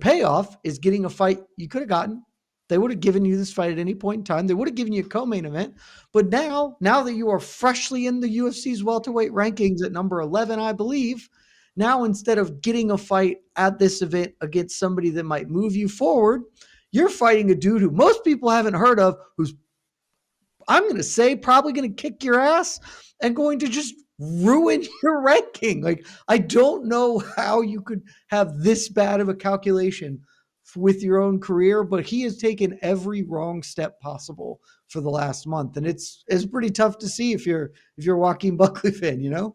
payoff is getting a fight you could have gotten. They would have given you this fight at any point in time. They would have given you a co-main event. But now that you are freshly in the UFC's welterweight rankings at number 11, I believe, now instead of getting a fight at this event against somebody that might move you forward, you're fighting a dude who most people haven't heard of, who's, I'm going to say, probably going to kick your ass and going to just ruin your ranking. Like, I don't know how you could have this bad of a calculation with your own career, but he has taken every wrong step possible for the last month. And it's pretty tough to see if you're a Joaquin Buckley fan,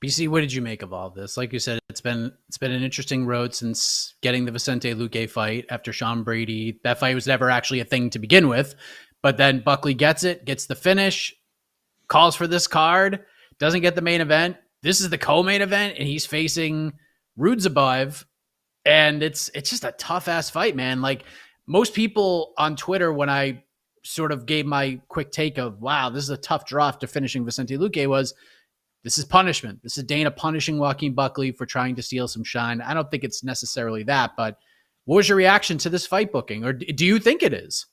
BC, what did you make of all of this? Like you said, it's been an interesting road since getting the Vicente Luque fight after Sean Brady. That fight was never actually a thing to begin with, but then Buckley gets the finish, calls for this card, doesn't get the main event. This is the co-main event, and he's facing Rudzabayev, and it's just a tough ass fight, man. Like most people on Twitter, when I sort of gave my quick take of, wow, this is a tough draw after finishing Vicente Luque, was, this is punishment. This is Dana punishing Joaquin Buckley for trying to steal some shine. I don't think it's necessarily that, but what was your reaction to this fight booking? Or do you think it is?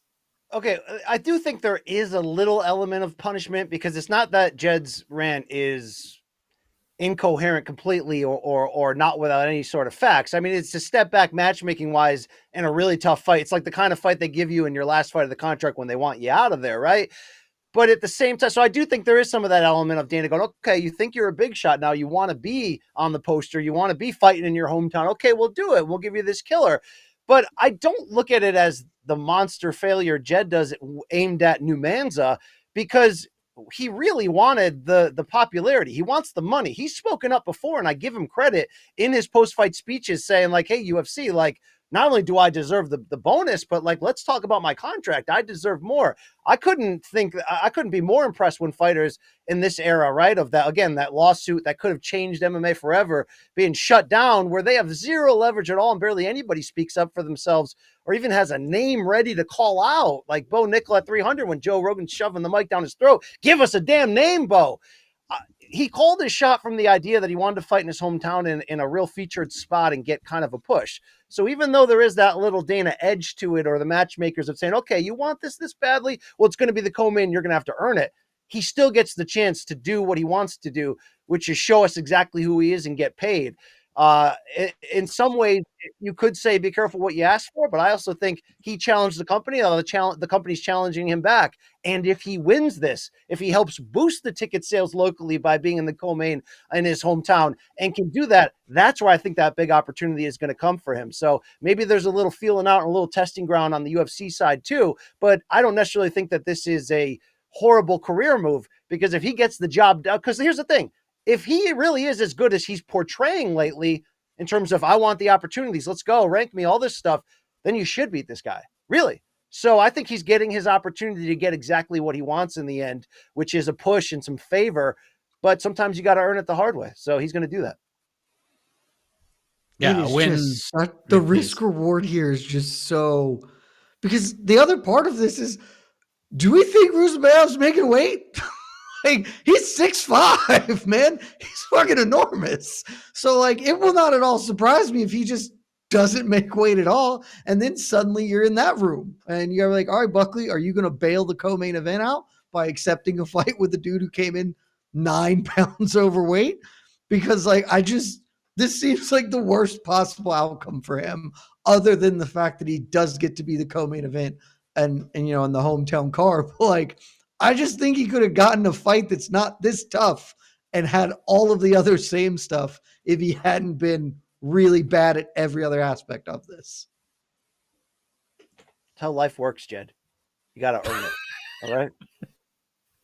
Okay, I do think there is a little element of punishment, because it's not that Jed's rant is incoherent completely or not without any sort of facts. I mean, it's a step back matchmaking wise in a really tough fight. It's like the kind of fight they give you in your last fight of the contract when they want you out of there, right? But at the same time, so I do think there is some of that element of Dana going, okay, you think you're a big shot now. You want to be on the poster. You want to be fighting in your hometown. Okay, we'll do it. We'll give you this killer. But I don't look at it as the monster failure Jed does aimed at Numanza, because he really wanted the popularity. He wants the money. He's spoken up before, and I give him credit in his post-fight speeches saying like, hey, UFC, like, not only do I deserve the bonus, but like, let's talk about my contract. I deserve more. I couldn't be more impressed when fighters in this era, right, of that, again, that lawsuit that could have changed MMA forever, being shut down, where they have zero leverage at all and barely anybody speaks up for themselves or even has a name ready to call out, like Bo Nickel at 300 when Joe Rogan's shoving the mic down his throat. Give us a damn name, Bo. He called his shot from the idea that he wanted to fight in his hometown in a real featured spot and get kind of a push. So even though there is that little Dana edge to it, or the matchmakers of saying, okay, you want this badly? Well, it's going to be the co-main. You're going to have to earn it. He still gets the chance to do what he wants to do, which is show us exactly who he is and get paid. In some ways, you could say be careful what you ask for, but I also think he challenged the company. The company's challenging him back. And if he wins this, if he helps boost the ticket sales locally by being in the co-main in his hometown and can do that, that's where I think that big opportunity is going to come for him. So maybe there's a little feeling out and a little testing ground on the UFC side too, but I don't necessarily think that this is a horrible career move, because if he gets the job done, because here's the thing, if he really is as good as he's portraying lately in terms of, I want the opportunities, let's go, rank me, all this stuff, then you should beat this guy, really. So I think he's getting his opportunity to get exactly what he wants in the end, which is a push and some favor, but sometimes you got to earn it the hard way. So he's going to do that. Yeah, the risk reward here is just so, because the other part of this is, do we think Rusubev's making weight? Like, he's 6'5", man. He's fucking enormous. So, like, it will not at all surprise me if he just doesn't make weight at all. And then suddenly you're in that room and you're like, all right, Buckley, are you going to bail the co-main event out by accepting a fight with the dude who came in 9 pounds overweight? Because, like, this seems like the worst possible outcome for him, other than the fact that he does get to be the co-main event and in the hometown card. But, like, I just think he could have gotten a fight that's not this tough and had all of the other same stuff if he hadn't been really bad at every other aspect of this. That's how life works, Jed. You got to earn it. All right.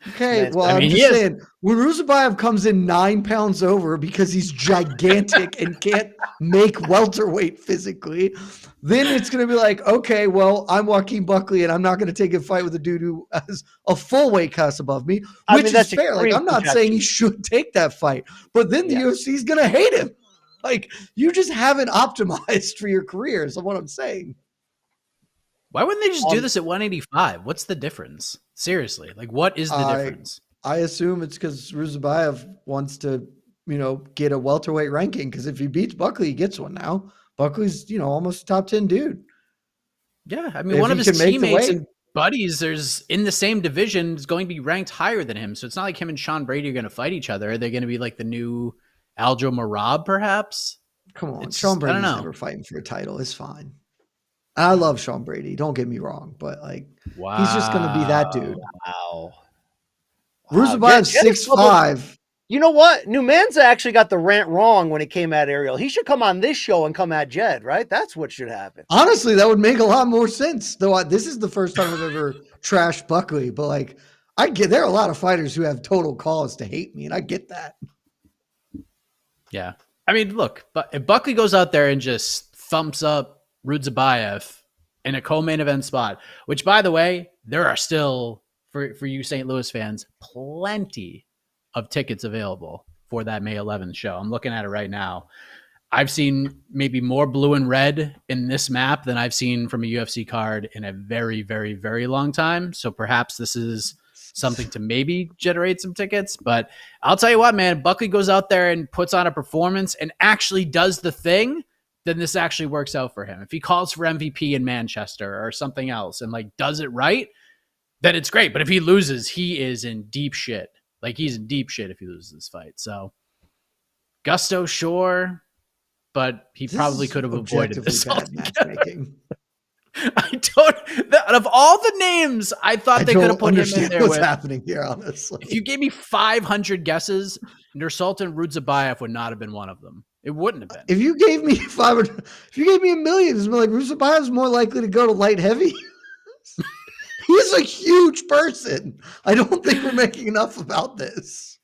Okay, well, I'm just saying, when Rusabayev comes in 9 pounds over because he's gigantic and can't make welterweight physically, then it's going to be like, okay, well, I'm Joaquin Buckley, and I'm not going to take a fight with a dude who has a full weight class above me, which is fair. Like, I'm not saying he should take that fight, but then the UFC is going to hate him. Like, you just haven't optimized for your career, is what I'm saying. Why wouldn't they just do this at 185? What's the difference? Seriously, like, what is the difference? I assume it's because Rusabayev wants to, get a welterweight ranking. Because if he beats Buckley, he gets one now. Buckley's, almost a top 10 dude. Yeah, I mean, one of his teammates and buddies, there's in the same division, is going to be ranked higher than him. So it's not like him and Sean Brady are going to fight each other. Are they going to be like the new Aljo Marab, perhaps? Come on, Sean Brady's never fighting for a title. It's fine. I love Sean Brady. Don't get me wrong, but like, he's just going to be that dude. Wow. Rusabayev's 6'5". You know what? Numanza actually got the rant wrong when it came at Ariel. He should come on this show and come at Jed, right? That's what should happen. Honestly, that would make a lot more sense. Though this is the first time I've ever trashed Buckley, but like, there are a lot of fighters who have total cause to hate me, and I get that. Yeah. I mean, look, but if Buckley goes out there and just thumps up Rusabayev in a co-main event spot, which, by the way, there are still, for you St. Louis fans, plenty of tickets available for that May 11th show. I'm looking at it right now. I've seen maybe more blue and red in this map than I've seen from a UFC card in a very, very, very long time. So perhaps this is something to maybe generate some tickets. But I'll tell you what, man, Buckley goes out there and puts on a performance and actually does the thing, then this actually works out for him. If he calls for MVP in Manchester or something else and like does it right, then it's great. But if he loses, he is in deep shit. Like, he's in deep shit if he loses this fight. So gusto, sure, but he probably could have avoided this matchmaking. Out of all the names, I thought they could have put him in there. What's happening here, honestly? If you gave me 500 guesses, Nursultan Rusabayev would not have been one of them. It wouldn't have been. If you gave me 500, if you gave me $1 million, it's like Rusabayev's more likely to go to light heavy. He's a huge person. I don't think we're making enough about this.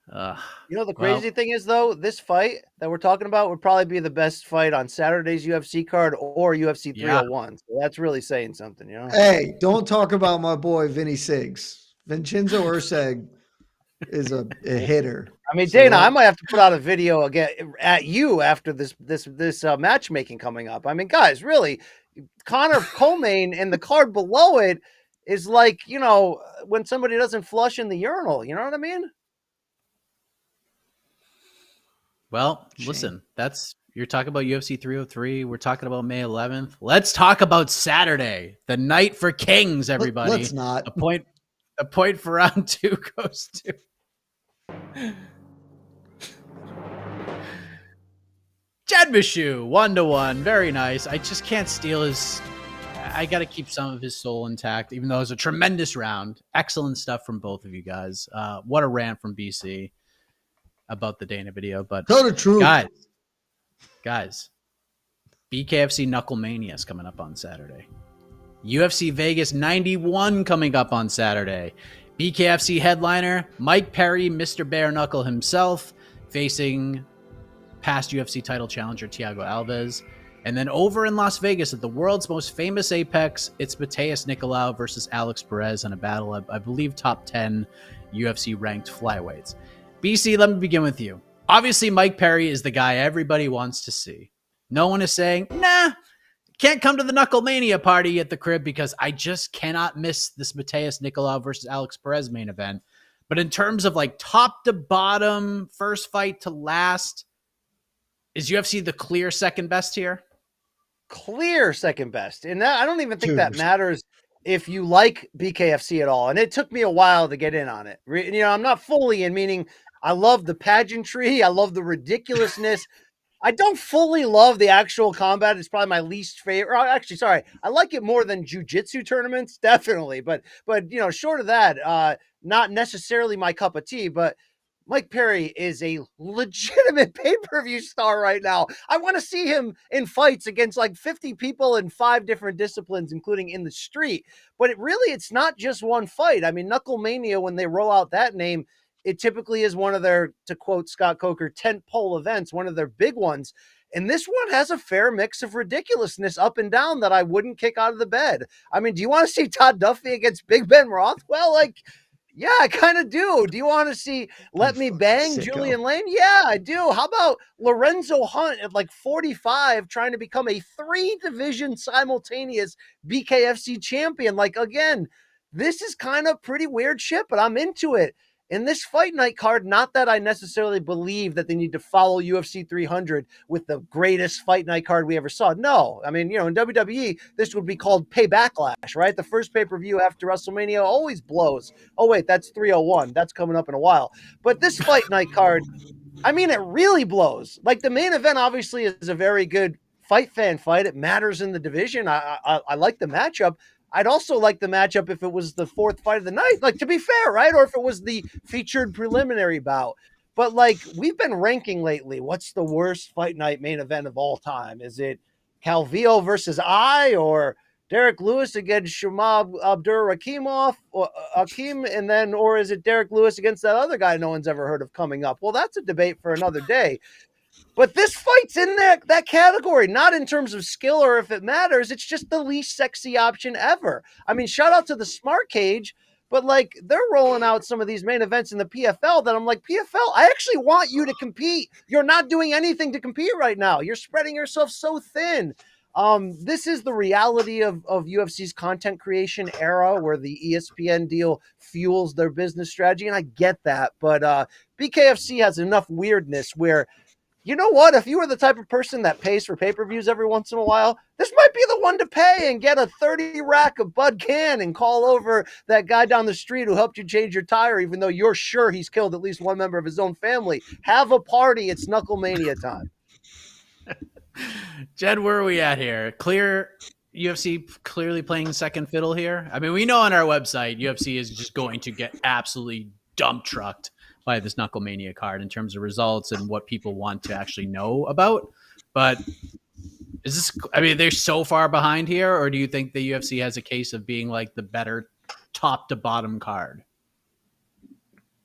You know, the crazy thing is, though, this fight that we're talking about would probably be the best fight on Saturday's UFC card or UFC 301. So that's really saying something, you know? Hey, don't talk about my boy Vinny Siggs. Vincenzo Urseg is a hitter. I mean, So Dana, I might have to put out a video again at you after this matchmaking coming up. I mean, guys, really, Connor Coleman and the card below it is like, you know, when somebody doesn't flush in the urinal. You know what I mean? Well, listen, you're talking about UFC 303. We're talking about May 11th. Let's talk about Saturday, the night for kings, everybody. Let's not. A point for round 2 goes to Jed Meshew, 1-1. Very nice. I just can't steal his. I got to keep some of his soul intact, even though it was a tremendous round. Excellent stuff from both of you guys. What a rant from BC about the Dana video. But tell the truth, guys, BKFC Knucklemania is coming up on Saturday. UFC Vegas 91 coming up on Saturday. BKFC headliner Mike Perry, Mr. Bare Knuckle himself, facing past UFC title challenger Thiago Alves. And then over in Las Vegas at the world's most famous Apex, it's Matheus Nicolau versus Alex Perez in a battle of, I believe, top 10 UFC ranked flyweights. BC, let me begin with you. Obviously, Mike Perry is the guy everybody wants to see. No one is saying, nah, can't come to the Knucklemania party at the crib because I just cannot miss this Matheus Nicolau versus Alex Perez main event. But in terms of like top to bottom, first fight to last, is UFC the clear second best here? Clear second best. And that, I don't even think that matters if you like BKFC at all. And it took me a while to get in on it. You know, I'm not fully in, meaning I love the pageantry. I love the ridiculousness. I don't fully love the actual combat. It's probably my least favorite. Actually, sorry. I like it more than jiu-jitsu tournaments, definitely. But you know, short of that, not necessarily my cup of tea, but Mike Perry is a legitimate pay-per-view star right now. I want to see him in fights against like 50 people in 5 different disciplines, including in the street. But it's not just one fight. I mean, Knucklemania, when they roll out that name, it typically is one of their, to quote Scott Coker, tentpole events, one of their big ones. And this one has a fair mix of ridiculousness up and down that I wouldn't kick out of the bed. I mean, do you want to see Todd Duffee against Big Ben Rothwell? Like, yeah, I kind of do. Do you want to see Let Me Bang Julian Lane? Yeah, I do. How about Lorenzo Hunt at like 45 trying to become a 3-division simultaneous BKFC champion? Like, again, this is kind of pretty weird shit, but I'm into it. In this fight night card, not that I necessarily believe that they need to follow UFC 300 with the greatest fight night card we ever saw. No. I mean, you know, in WWE, this would be called Pay Backlash, right? The first pay-per-view after WrestleMania always blows. Oh, wait, that's 301. That's coming up in a while. But this fight night card, I mean, it really blows. Like, the main event obviously is a very good fight fan fight. It matters in the division. I like the matchup. I'd also like the matchup if it was the 4th fight of the night, like, to be fair, right? Or if it was the featured preliminary bout. But, like, we've been ranking lately. What's the worst fight night main event of all time? Is it Calvillo versus or Derek Lewis against Shamab Abdur-Rahimov or Hakim, and then, or is it Derek Lewis against that other guy no one's ever heard of coming up? Well, that's a debate for another day. But this fight's in that category, not in terms of skill or if it matters. It's just the least sexy option ever. I mean, shout out to the Smart Cage, but like, they're rolling out some of these main events in the PFL that I'm like, PFL, I actually want you to compete. You're not doing anything to compete right now. You're spreading yourself so thin. This is the reality of UFC's content creation era, where the ESPN deal fuels their business strategy, and I get that. But BKFC has enough weirdness where, you know what? If you were the type of person that pays for pay-per-views every once in a while, this might be the one to pay and get a 30 rack of Bud Can and call over that guy down the street who helped you change your tire, even though you're sure he's killed at least one member of his own family. Have a party. It's Knucklemania time. Jed, where are we at here? UFC clearly playing second fiddle here. I mean, we know on our website, UFC is just going to get absolutely dump trucked by this Knucklemania card in terms of results and what people want to actually know about. But is this, I mean, they're so far behind here, or do you think the UFC has a case of being like the better top to bottom card?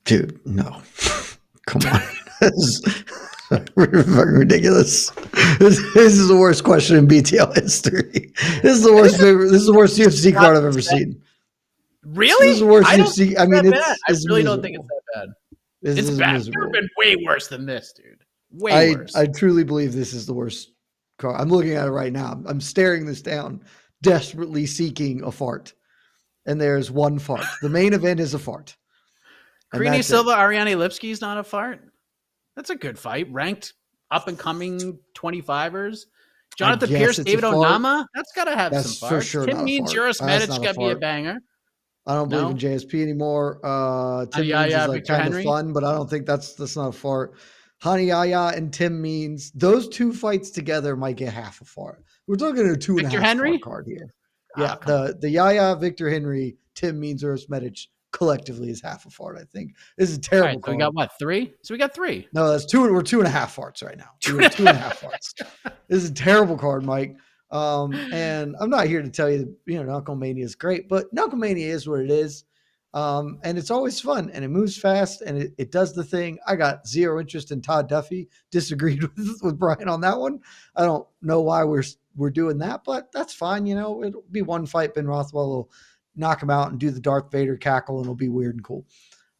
Dude, no. Come on. This is fucking ridiculous. This is the worst question in BTL history. This is the worst UFC card I've ever seen. Really? This is the worst I don't UFC. think it's I mean, that it's, bad. it's I really miserable. don't think it's that bad. This It's is bad. miserable. There have been way worse than this, dude. Way worse. I truly believe this is the worst card. I'm looking at it right now. I'm staring this down, desperately seeking a fart. And there's one fart. The main event is a fart. Creedy Silva, Ariane Lipski is not a fart. That's a good fight. Ranked up and coming 25ers. Jonathan Pierce, David Onama. That's got to have some farts. For sure. Tim Means, Juris Medic got to be a banger. I don't believe in JSP anymore. Tim Means is like kind of fun, but I don't think that's not a fart. Hani Yaya and Tim Means, those two fights together might get half a fart. We're talking a 2.5 fart card here. Yeah, the Yaya, Victor Henry, Tim Means, Juris Medic collectively is half a fart, I think. This is a terrible card. So we got what, 3? So we got 3. No, that's 2. We're 2.5 farts right now. 2.5 farts. This is a terrible card, Mike. And I'm not here to tell you that, Knucklemania is great, but Knucklemania is what it is. And it's always fun and it moves fast and it does the thing. I got zero interest in Todd Duffee. Disagreed with Brian on that one. I don't know why we're doing that, but that's fine. It'll be one fight. Ben Rothwell will knock him out and do the Darth Vader cackle and it'll be weird and cool.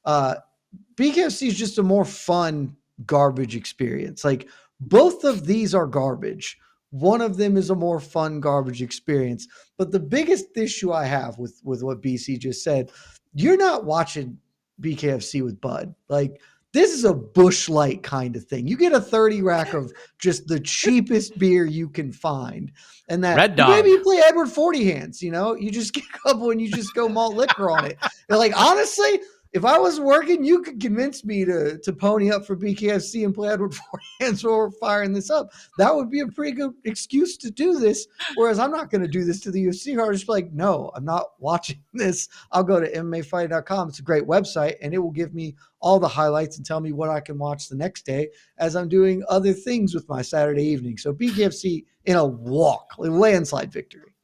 BKFC is just a more fun garbage experience. Like both of these are garbage. One of them is a more fun garbage experience. But the biggest issue I have with what BC just said, you're not watching BKFC with Bud. Like this is a Busch Light kind of thing. You get a 30 rack of just the cheapest beer you can find. And that Red Dog. Maybe you play Edward 40 hands, you just get a couple and you just go malt liquor on it. And like, honestly, if I was working, you could convince me to pony up for BKFC and play Edward 40 hands while we're firing this up. That would be a pretty good excuse to do this. Whereas I'm not going to do this to the UFC. I'll just be like, no, I'm not watching this. I'll go to MMAfighting.com. It's a great website and it will give me all the highlights and tell me what I can watch the next day as I'm doing other things with my Saturday evening. So BKFC in a landslide victory.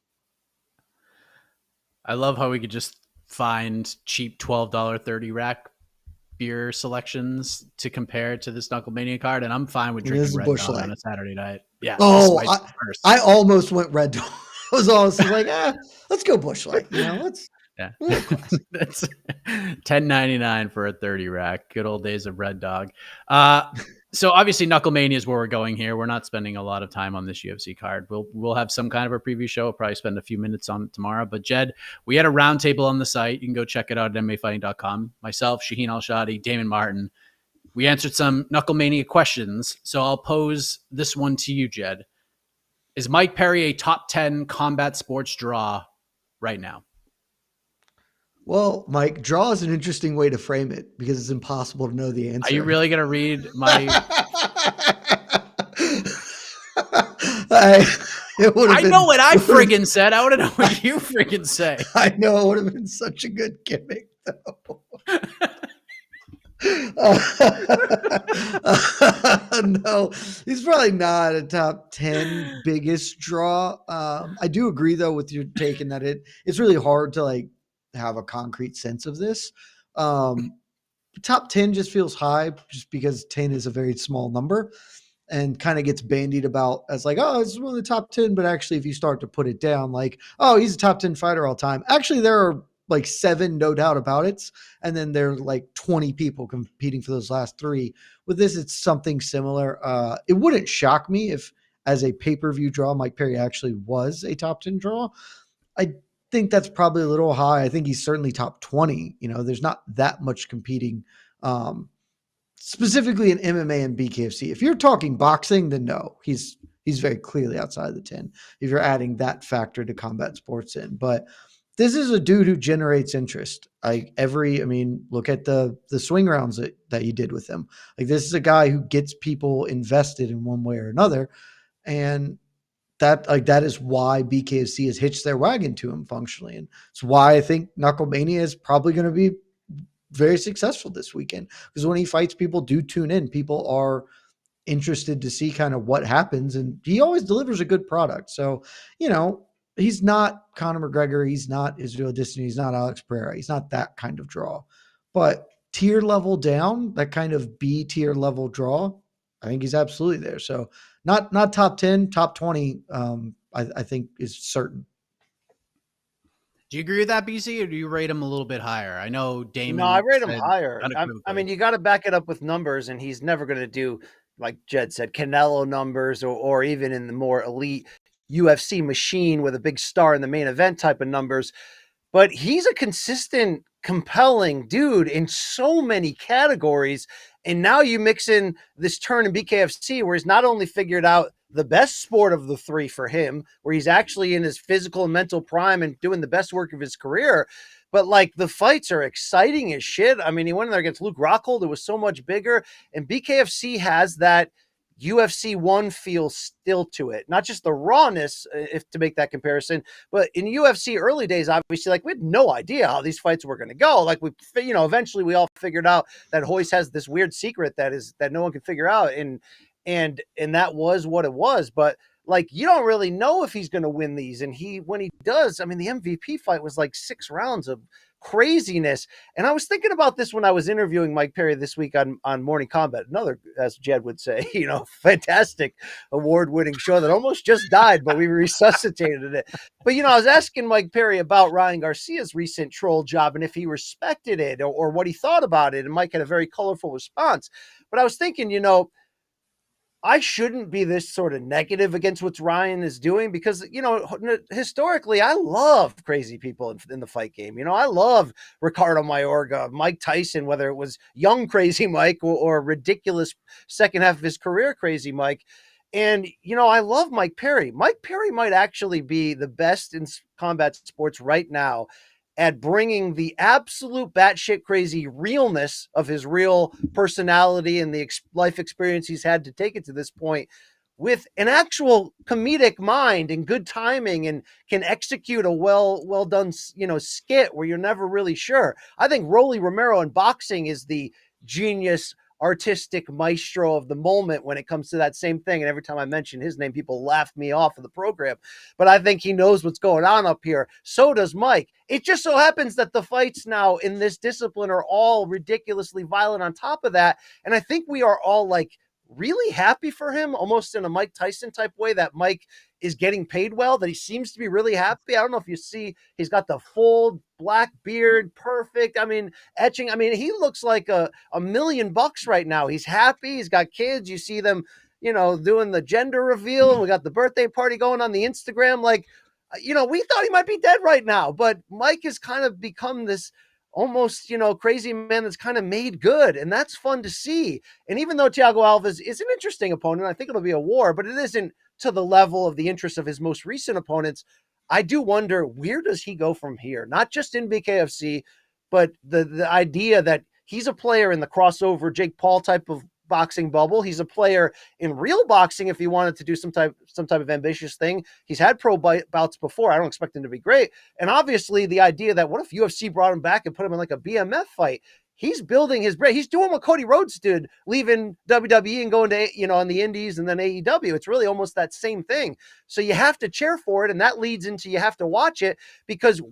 I love how we could just find cheap $12 30 rack beer selections to compare to this Knucklemania card, and I'm fine with drinking Red Dog on a Saturday night. Yeah. Oh, I almost went Red Dog. I was almost like, let's go Busch Light. Let's. Yeah. That's $10.99 for a 30 rack. Good old days of Red Dog. So obviously Knucklemania is where we're going here. We're not spending a lot of time on this UFC card. We'll have some kind of a preview show. We'll probably spend a few minutes on it tomorrow. But Jed, we had a roundtable on the site. You can go check it out at MMAfighting.com. Myself, Shaheen Al-Shadi, Damon Martin. We answered some Knucklemania questions. So I'll pose this one to you, Jed. Is Mike Perry a top 10 combat sports draw right now? Well, Mike, draw is an interesting way to frame it because it's impossible to know the answer. Are you really going to read my... I know what I friggin' said. I want to know what you friggin' say. I know it would have been such a good gimmick, though. No, he's probably not a top 10 biggest draw. I do agree, though, with your take in that it's really hard to have a concrete sense of this. Top 10 just feels high just because 10 is a very small number and kind of gets bandied about as this is one of the top 10. But actually, if you start to put it down, he's a top 10 fighter all time. Actually, there are 7, no doubt about it. And then there are 20 people competing for those last 3. With this, it's something similar. It wouldn't shock me if as a pay-per-view draw, Mike Perry actually was a top 10 draw. I think that's probably a little high. I think he's certainly top 20. There's not that much competing, specifically in MMA and BKFC. If you're talking boxing, then no, he's very clearly outside of the 10. If you're adding that factor to combat sports in, but this is a dude who generates interest. Look at the swing rounds that you did with him. This is a guy who gets people invested in one way or another, and that is why BKFC has hitched their wagon to him functionally. And it's why I think Knucklemania is probably going to be very successful this weekend, because when he fights, people do tune in. People are interested to see kind of what happens, and he always delivers a good product. So, he's not Conor McGregor. He's not Israel Adesanya. He's not Alex Pereira. He's not that kind of draw, but tier level down, that kind of B tier level draw, I think he's absolutely there. So not top 10, top 20, I think is certain. Do you agree with that, BC, or do you rate him a little bit higher? I know No, I Damon rate him said higher. I mean, unequivocally. you got to back it up with numbers, and he's never going to do, like Jed said, Canelo numbers or even in the more elite UFC machine with a big star in the main event type of numbers. But he's a consistent, compelling dude in so many categories. And now you mix in this turn in BKFC where he's not only figured out the best sport of the three for him, where he's actually in his physical and mental prime and doing the best work of his career, but like the fights are exciting as shit. I mean, he went in there against Luke Rockhold. It was so much bigger. And BKFC has that UFC 1 feel still to it. Not just the rawness, if to make that comparison, but in UFC early days, obviously, like we had no idea how these fights were going to go. Like eventually we all figured out that Royce has this weird secret that no one can figure out. And that was what it was. But like, you don't really know if he's going to win these. And when he does, I mean, the MVP fight was like 6 rounds of craziness. And I was thinking about this when I was interviewing Mike Perry this week on Morning Kombat, another, as Jed would say, fantastic award-winning show that almost just died, but we resuscitated it. But, I was asking Mike Perry about Ryan Garcia's recent troll job and if he respected it or what he thought about it. And Mike had a very colorful response. But I was thinking, I shouldn't be this sort of negative against what Ryan is doing because, historically, I love crazy people in the fight game. I love Ricardo Mayorga, Mike Tyson, whether it was young crazy Mike or ridiculous second half of his career crazy Mike. And, I love Mike Perry. Mike Perry might actually be the best in combat sports right now at bringing the absolute batshit crazy realness of his real personality and the life experience he's had to take it to this point with an actual comedic mind and good timing and can execute a well done, skit where you're never really sure. I think Rolly Romero in boxing is the genius artistic maestro of the moment when it comes to that same thing. And every time I mention his name, people laugh me off of the program. But I think he knows what's going on up here. So does Mike. It just so happens that the fights now in this discipline are all ridiculously violent on top of that. And I think we are all like really happy for him, almost in a Mike Tyson type way, that Mike is getting paid well, that he seems to be really happy. I don't know if you see, he's got the full black beard, perfect. I mean, etching. I mean, he looks like $1 million right now. He's happy. He's got kids. You see them, doing the gender reveal. And we got the birthday party going on the Instagram. Like, we thought he might be dead right now, but Mike has kind of become this almost, crazy man that's kind of made good. And that's fun to see. And even though Thiago Alves is an interesting opponent, I think it'll be a war, but it isn't to the level of the interest of his most recent opponents. I do wonder, where does he go from here? Not just in BKFC, but the idea that he's a player in the crossover Jake Paul type of boxing bubble. He's a player in real boxing if he wanted to do some type of ambitious thing. He's had pro bouts before. I don't expect him to be great. And obviously the idea that what if UFC brought him back and put him in like a BMF fight? He's building his brand. He's doing what Cody Rhodes did, leaving WWE and going to, on the indies and then AEW. It's really almost that same thing. So you have to cheer for it. And that leads into, you have to watch it because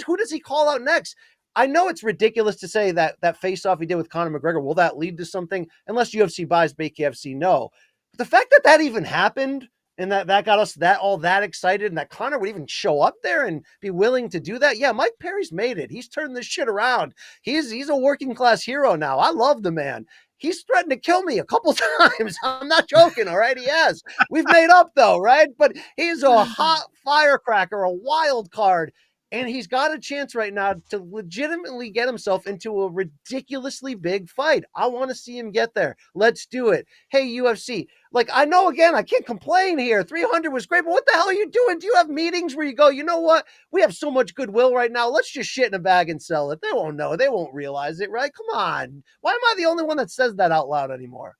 who does he call out next? I know it's ridiculous to say that face-off he did with Conor McGregor, will that lead to something? Unless UFC buys BKFC, no. But the fact that even happened and that got us all that excited and that Conor would even show up there and be willing to do that. Yeah, Mike Perry's made it. He's turned this shit around. He's a working class hero now. I love the man. He's threatened to kill me a couple times. I'm not joking, all right? He has. We've made up, though, right? But he's a hot firecracker, a wild card. And he's got a chance right now to legitimately get himself into a ridiculously big fight. I want to see him get there. Let's do it. Hey, UFC. Like, I know, again, I can't complain here. 300 was great, but what the hell are you doing? Do you have meetings where you go, you know what? We have so much goodwill right now. Let's just shit in a bag and sell it. They won't know. They won't realize it, right? Come on. Why am I the only one that says that out loud anymore?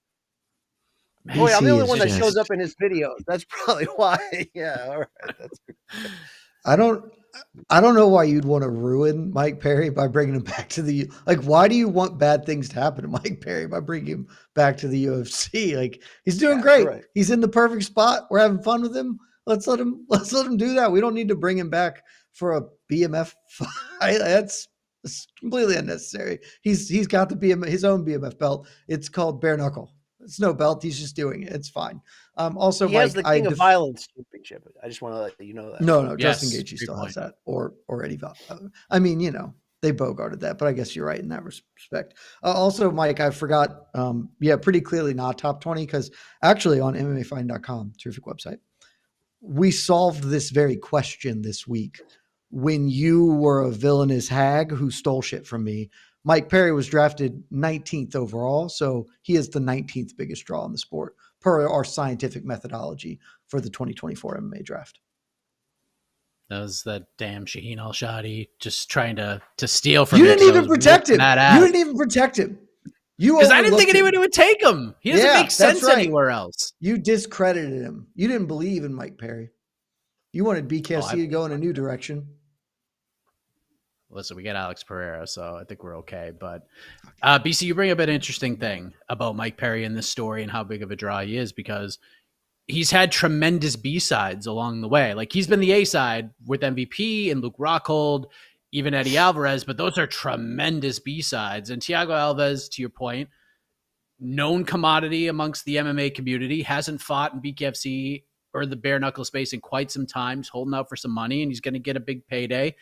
Boy, I'm the only one that shows up in his videos. That's probably why. Yeah, all right. That's good. I don't know why you'd want to ruin Mike Perry by bringing him back to why do you want bad things to happen to Mike Perry by bringing him back to the UFC? Like, he's doing great. Right. He's in the perfect spot. We're having fun with him. Let's let him do that. We don't need to bring him back for a BMF fight. It's completely unnecessary. He's got his own BMF belt. It's called bare knuckle. It's no belt. He's just doing it. It's fine. Also, He Mike, has the King of Violence championship. I just want to let you know that. No, Justin Yes, Gaethje great still has point. that, or Eddie I mean, they bogarted that, but I guess you're right in that respect. Also, Mike, I forgot. Pretty clearly not top 20 because actually on MMAfighting.com, terrific website, we solved this very question this week. When you were a villainous hag who stole shit from me, Mike Perry was drafted 19th overall, so he is the 19th biggest draw in the sport per our scientific methodology for the 2024 MMA draft. That was that damn Shaheen Al-Shadi just trying to steal from you. You Didn't even protect him. You didn't even protect him. Because I didn't think anyone would take him. He doesn't make sense anywhere else. You discredited him. You didn't believe in Mike Perry. You wanted BKFC to go in a new direction. Listen, we get Alex Pereira, so I think we're okay. But BC, you bring up an interesting thing about Mike Perry in this story and how big of a draw he is, because he's had tremendous B-sides along the way. Like, he's been the A-side with MVP and Luke Rockhold, even Eddie Alvarez, but those are tremendous B-sides. And Thiago Alves, to your point, known commodity amongst the MMA community, hasn't fought in BKFC or the bare knuckle space in quite some time. He's holding out for some money, and he's going to get a big payday.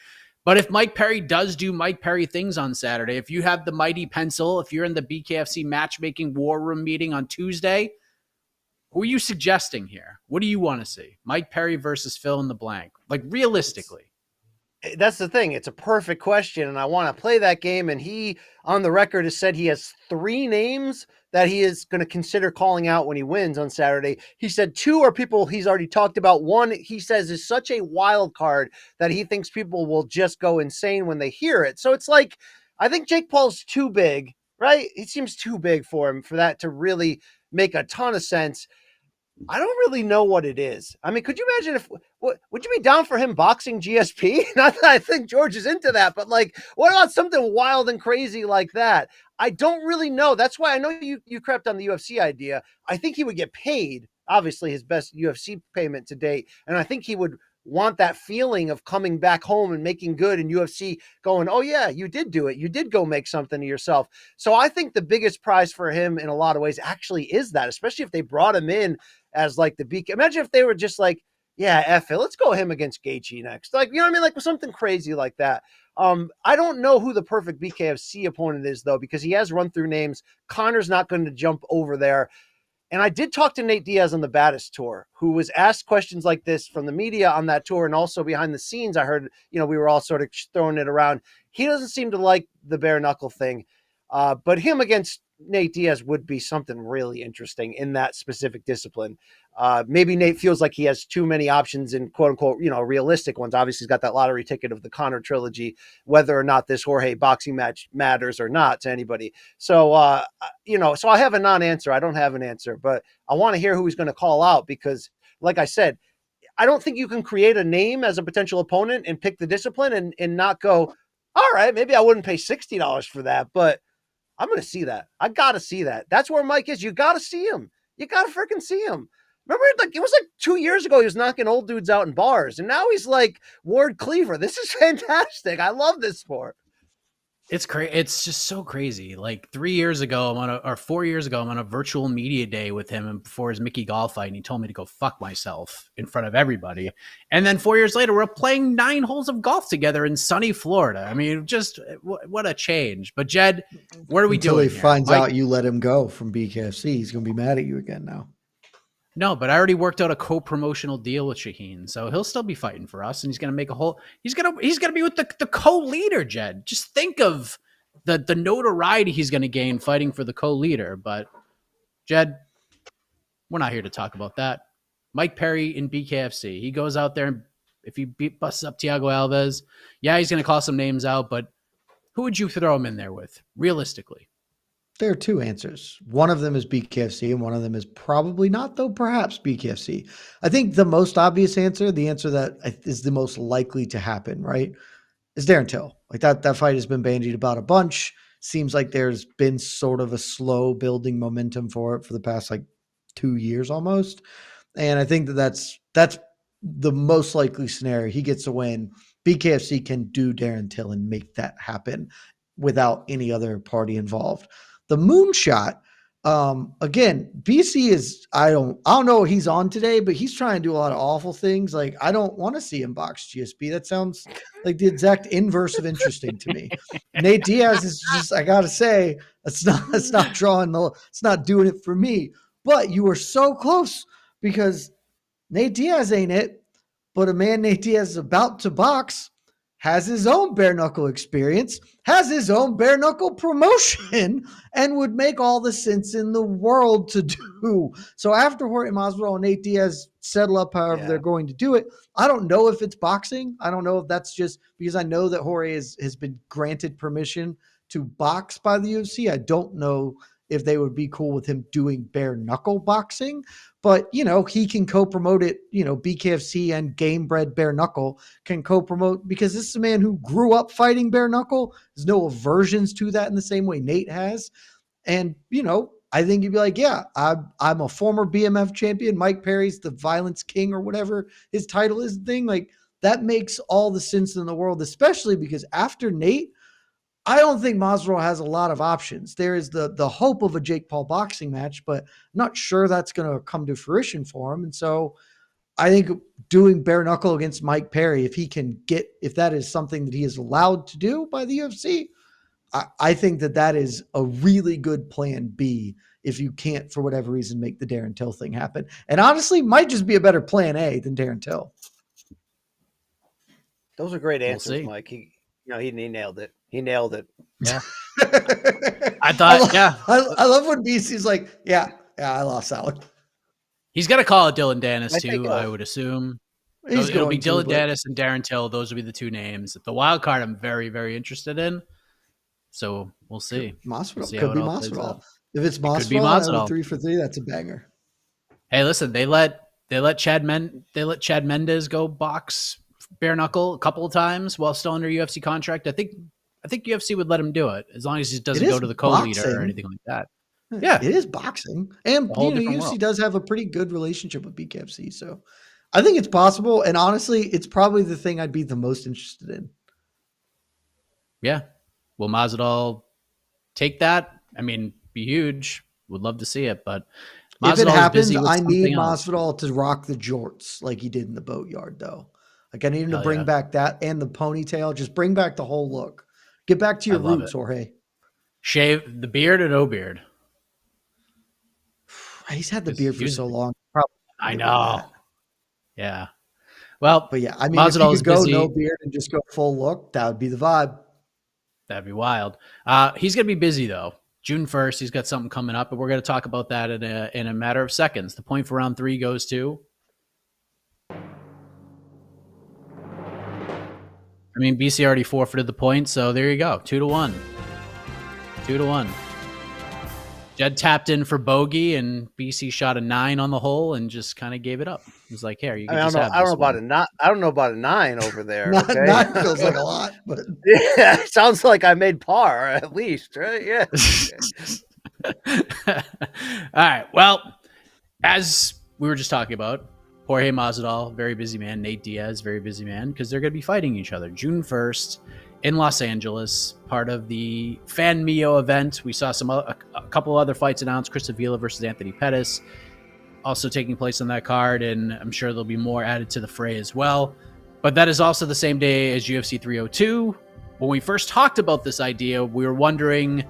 But if Mike Perry does do Mike Perry things on Saturday, if you have the mighty pencil, if you're in the BKFC matchmaking war room meeting on Tuesday, who are you suggesting here? What do you want to see? Mike Perry versus fill in the blank. Like, realistically. That's the thing. It's a perfect question, and I want to play that game. And he, on the record, has said he has 3 names that he is going to consider calling out when he wins on Saturday. He said 2 are people he's already talked about. 1, he says, is such a wild card that he thinks people will just go insane when they hear it. So it's like, I think Jake Paul's too big, right? He seems too big for him for that to really make a ton of sense. I don't really know what it is. I mean, could you imagine if, would you be down for him boxing GSP? Not that I think George is into that, but like, what about something wild and crazy like that? I don't really know. That's why I know you crept on the UFC idea. I think he would get paid, obviously his best UFC payment to date. And I think he would want that feeling of coming back home and making good, and UFC going, oh yeah, you did do it. You did go make something of yourself. So I think the biggest prize for him in a lot of ways actually is that, especially if they brought him in as like the BK. Imagine if they were just like, yeah, F it, let's go him against Gaethje next. Like, you know what I mean? Like something crazy like that. I don't know who the perfect BKFC opponent is though, because he has run through names. Conor's not going to jump over there. And I did talk to Nate Diaz on the Baddest tour, who was asked questions like this from the media on that tour. And also behind the scenes, I heard, we were all sort of throwing it around. He doesn't seem to like the bare knuckle thing. But him against Nate Diaz would be something really interesting in that specific discipline. Maybe Nate feels like he has too many options in quote unquote, realistic ones. Obviously, he's got that lottery ticket of the Conor trilogy, whether or not this Jorge boxing match matters or not to anybody. So, so I have a non-answer. I don't have an answer, but I want to hear who he's going to call out because, like I said, I don't think you can create a name as a potential opponent and pick the discipline and not go, all right, maybe I wouldn't pay $60 for that, but I'm going to see that. I got to see that. That's where Mike is. You got to see him. You got to freaking see him. Remember, it was like 2 years ago, he was knocking old dudes out in bars, and now he's like Ward Cleaver. This is fantastic. I love this sport. It's crazy. It's just so crazy. Like 3 years ago, 4 years ago, I'm on a virtual media day with him and before his Mickey Gall fight, and he told me to go fuck myself in front of everybody. And then 4 years later, we're playing 9 holes of golf together in sunny Florida. I mean, just what a change. But Jed, what are we doing? Until he finds out you let him go from BKFC, he's going to be mad at you again now. No, but I already worked out a co-promotional deal with Shaheen, so he'll still be fighting for us, and he's going to make a whole. He's gonna be with the co-leader, Jed. Just think of the notoriety he's going to gain fighting for the co-leader. But Jed, we're not here to talk about that. Mike Perry in BKFC, he goes out there and if he busts up Thiago Alves, yeah, he's going to call some names out, but who would you throw him in there with, realistically? There are 2 answers. One of them is BKFC, and one of them is probably not, though perhaps BKFC. I think the most obvious answer, the answer that is the most likely to happen, right, is Darren Till. Like that fight has been bandied about a bunch. Seems like there's been sort of a slow building momentum for it for the past 2 years almost. And I think that's the most likely scenario. He gets a win. BKFC can do Darren Till and make that happen without any other party involved. The moonshot, again, BC is, I don't know what he's on today, but he's trying to do a lot of awful things. Like, I don't want to see him box GSP. That sounds like the exact inverse of interesting to me. Nate Diaz is just, I gotta say, it's not doing it for me. But you were so close, because Nate Diaz ain't it, but a man Nate Diaz is about to box has his own bare knuckle experience, has his own bare knuckle promotion, and would make all the sense in the world to do. So after Jorge Masvidal and Nate Diaz settle up however they're going to do it, I don't know if it's boxing. I don't know if that's just because I know that Jorge has been granted permission to box by the UFC. I don't know if they would be cool with him doing bare knuckle boxing, but he can co-promote it. BKFC and Game Bred Bare Knuckle can co-promote, because this is a man who grew up fighting bare knuckle. There's no aversions to that in the same way Nate has. And, I think you'd be like, yeah, I'm a former BMF champion. Mike Perry's the violence king or whatever his title is thing. Like, that makes all the sense in the world, especially because after Nate, I don't think Masvidal has a lot of options. There is the hope of a Jake Paul boxing match, but I'm not sure that's going to come to fruition for him. And so I think doing bare knuckle against Mike Perry, if that is something that he is allowed to do by the UFC, I think that is a really good plan B if you can't, for whatever reason, make the Darren Till thing happen. And honestly, might just be a better plan A than Darren Till. Those are great answers, Mike. He nailed it. He nailed it. Yeah. I thought, I love when BC's like, I lost that one. He's got to call it Dylan Dennis too, I would assume. It'll be Dylan Dennis and Darren Till. Those will be the two names. The wild card I'm very, very interested in. So we'll see. Masvidal could be Masvidal. If it's Masvidal, 3 for 3, that's a banger. Hey, listen, they let Chad Mendes go box bare knuckle a couple of times while still under UFC contract. I think UFC would let him do it as long as he doesn't go to the co-leader or anything like that. Yeah, it is boxing, and UFC does have a pretty good relationship with BKFC, so I think it's possible. And honestly, it's probably the thing I'd be the most interested in. Yeah, will Masvidal take that? I mean, be huge. Would love to see it, but Masvidal, if it happens, I need Masvidal to rock the jorts like he did in the Boatyard, though. Like, I need him to bring back that and the ponytail. Just bring back the whole look. Get back to your roots, Jorge. Shave the beard or no beard? He's had the beard for so long. I know. Yeah. Well, but yeah, I mean, if you could go no beard and just go full look, that would be the vibe. That'd be wild. He's going to be busy, though. June 1st, he's got something coming up, and we're going to talk about that in a matter of seconds. The point for round 3 goes to... I mean, BC already forfeited the point, so there you go. 2-1. 2-1. Jed tapped in for bogey, and BC shot a 9 on the hole and just kind of gave it up. He was like, "Here, you can just have this I don't know about a 9 over there. 9 feels like a lot, but yeah, it sounds like I made par at least, right? Yeah. All right. Well, as we were just talking about, Jorge Masvidal, very busy man. Nate Diaz, very busy man, because they're going to be fighting each other June 1st in Los Angeles, part of the Fan Mio event. We saw a couple other fights announced. Chris Avila versus Anthony Pettis also taking place on that card, and I'm sure there'll be more added to the fray as well. But that is also the same day as UFC 302. When we first talked about this idea, we were wondering,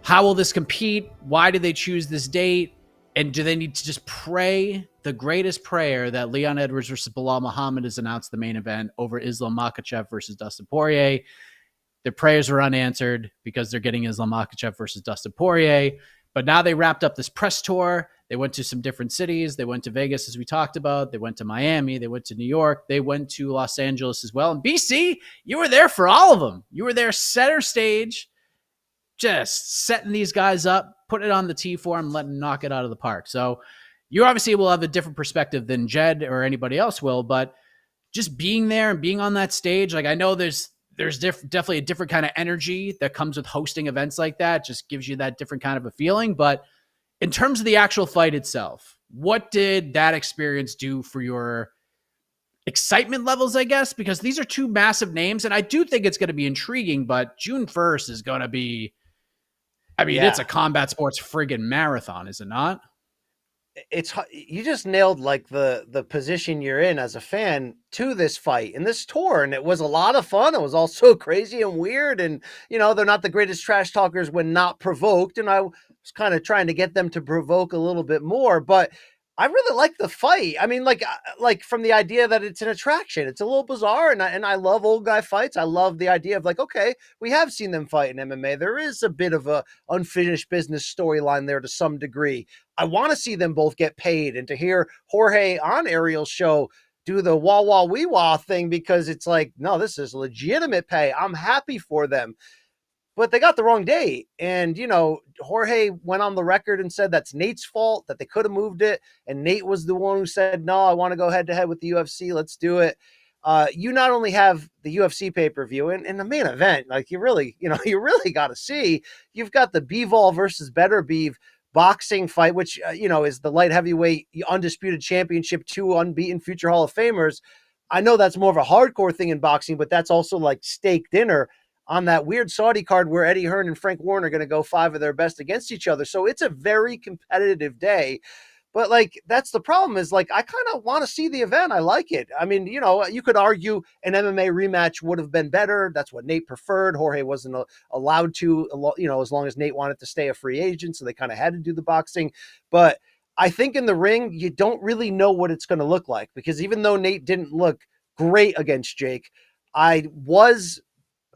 how will this compete? Why did they choose this date? And do they need to just pray the greatest prayer that Leon Edwards versus Bilal Muhammad has announced the main event over Islam Makhachev versus Dustin Poirier? Their prayers were unanswered because they're getting Islam Makhachev versus Dustin Poirier. But now they wrapped up this press tour. They went to some different cities. They went to Vegas, as we talked about. They went to Miami. They went to New York. They went to Los Angeles as well. And BC, you were there for all of them. You were there center stage, just setting these guys up, putting it on the tee for them, letting them knock it out of the park. So you obviously will have a different perspective than Jed or anybody else will, but just being there and being on that stage, like, I know there's definitely a different kind of energy that comes with hosting events like that. Just gives you that different kind of a feeling. But in terms of the actual fight itself, what did that experience do for your excitement levels, I guess, because these are two massive names, and I do think it's going to be intriguing, but June 1st is going to be, I mean, it's a combat sports friggin' marathon, is it not? You just nailed like the position you're in as a fan to this fight and this tour, and it was a lot of fun. It was all so crazy and weird, and they're not the greatest trash talkers when not provoked, and I was kind of trying to get them to provoke a little bit more, but I really like the fight. I mean, like from the idea that it's an attraction. It's a little bizarre, and I love old guy fights. I love the idea of like, okay, we have seen them fight in MMA. There is a bit of a unfinished business storyline there to some degree. I want to see them both get paid, and to hear Jorge on Ariel's show do the wah wah wee wah thing, because it's like, no, this is legitimate pay. I'm happy for them. But they got the wrong date. And, Jorge went on the record and said that's Nate's fault, that they could have moved it. And Nate was the one who said, no, I want to go head to head with the UFC. Let's do it. You not only have the UFC pay-per-view and the main event, like you really got to see, you've got the Bivol versus Better Beef boxing fight, which, is the light heavyweight undisputed championship, 2 unbeaten future Hall of Famers. I know that's more of a hardcore thing in boxing, but that's also like steak dinner on that weird Saudi card where Eddie Hearn and Frank Warren are going to go 5 of their best against each other. So it's a very competitive day. But like, that's the problem, is like, I kind of want to see the event. I like it. I mean, you could argue an MMA rematch would have been better. That's what Nate preferred. Jorge wasn't allowed to, as long as Nate wanted to stay a free agent. So they kind of had to do the boxing. But I think in the ring, you don't really know what it's going to look like, because even though Nate didn't look great against Jake, I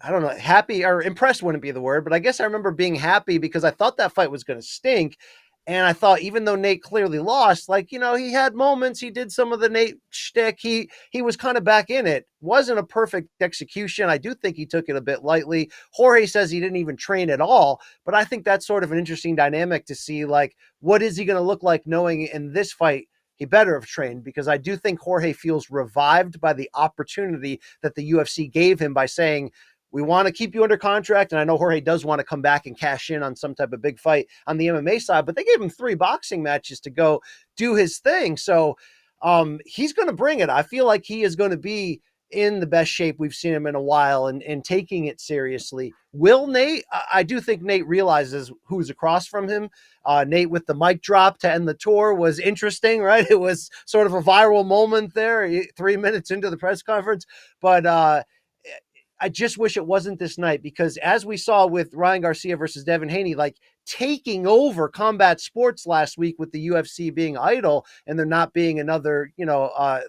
don't know, happy or impressed wouldn't be the word, but I guess I remember being happy because I thought that fight was going to stink. And I thought, even though Nate clearly lost, like, he had moments, he did some of the Nate shtick. He was kind of back in it. Wasn't a perfect execution. I do think he took it a bit lightly. Jorge says he didn't even train at all, but I think that's sort of an interesting dynamic to see, like, what is he going to look like knowing in this fight he better have trained, because I do think Jorge feels revived by the opportunity that the UFC gave him by saying, we want to keep you under contract. And I know Jorge does want to come back and cash in on some type of big fight on the MMA side, but they gave him 3 boxing matches to go do his thing. So he's going to bring it. I feel like he is going to be in the best shape we've seen him in a while, and taking it seriously. Will Nate? I do think Nate realizes who's across from him. Nate with the mic drop to end the tour was interesting, right? It was sort of a viral moment there, 3 minutes into the press conference. But I just wish it wasn't this night, because as we saw with Ryan Garcia versus Devin Haney, like taking over combat sports last week with the UFC being idle and there not being another,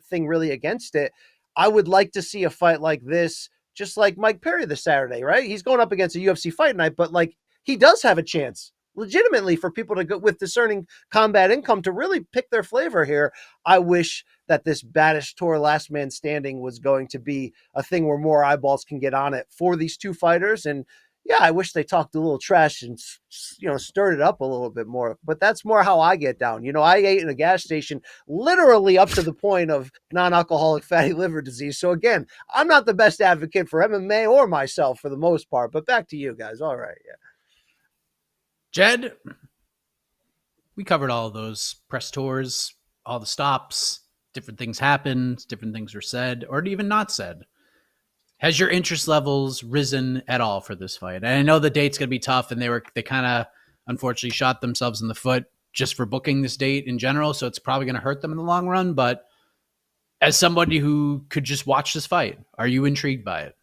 thing really against it. I would like to see a fight like this, just like Mike Perry this Saturday, right? He's going up against a UFC fight night, but like, he does have a chance legitimately for people to go with discerning combat income to really pick their flavor here. I wish that this baddest tour last man standing was going to be a thing where more eyeballs can get on it for these 2 fighters. And yeah, I wish they talked a little trash and, stirred it up a little bit more, but that's more how I get down. I ate in a gas station literally up to the point of non-alcoholic fatty liver disease. So again, I'm not the best advocate for MMA or myself for the most part, but back to you guys. All right. Yeah. Jed, we covered all of those press tours, all the stops, different things happened, different things were said, or even not said. Has your interest levels risen at all for this fight? And I know the date's going to be tough, and they kind of unfortunately shot themselves in the foot just for booking this date in general, so it's probably going to hurt them in the long run. But as somebody who could just watch this fight, are you intrigued by it?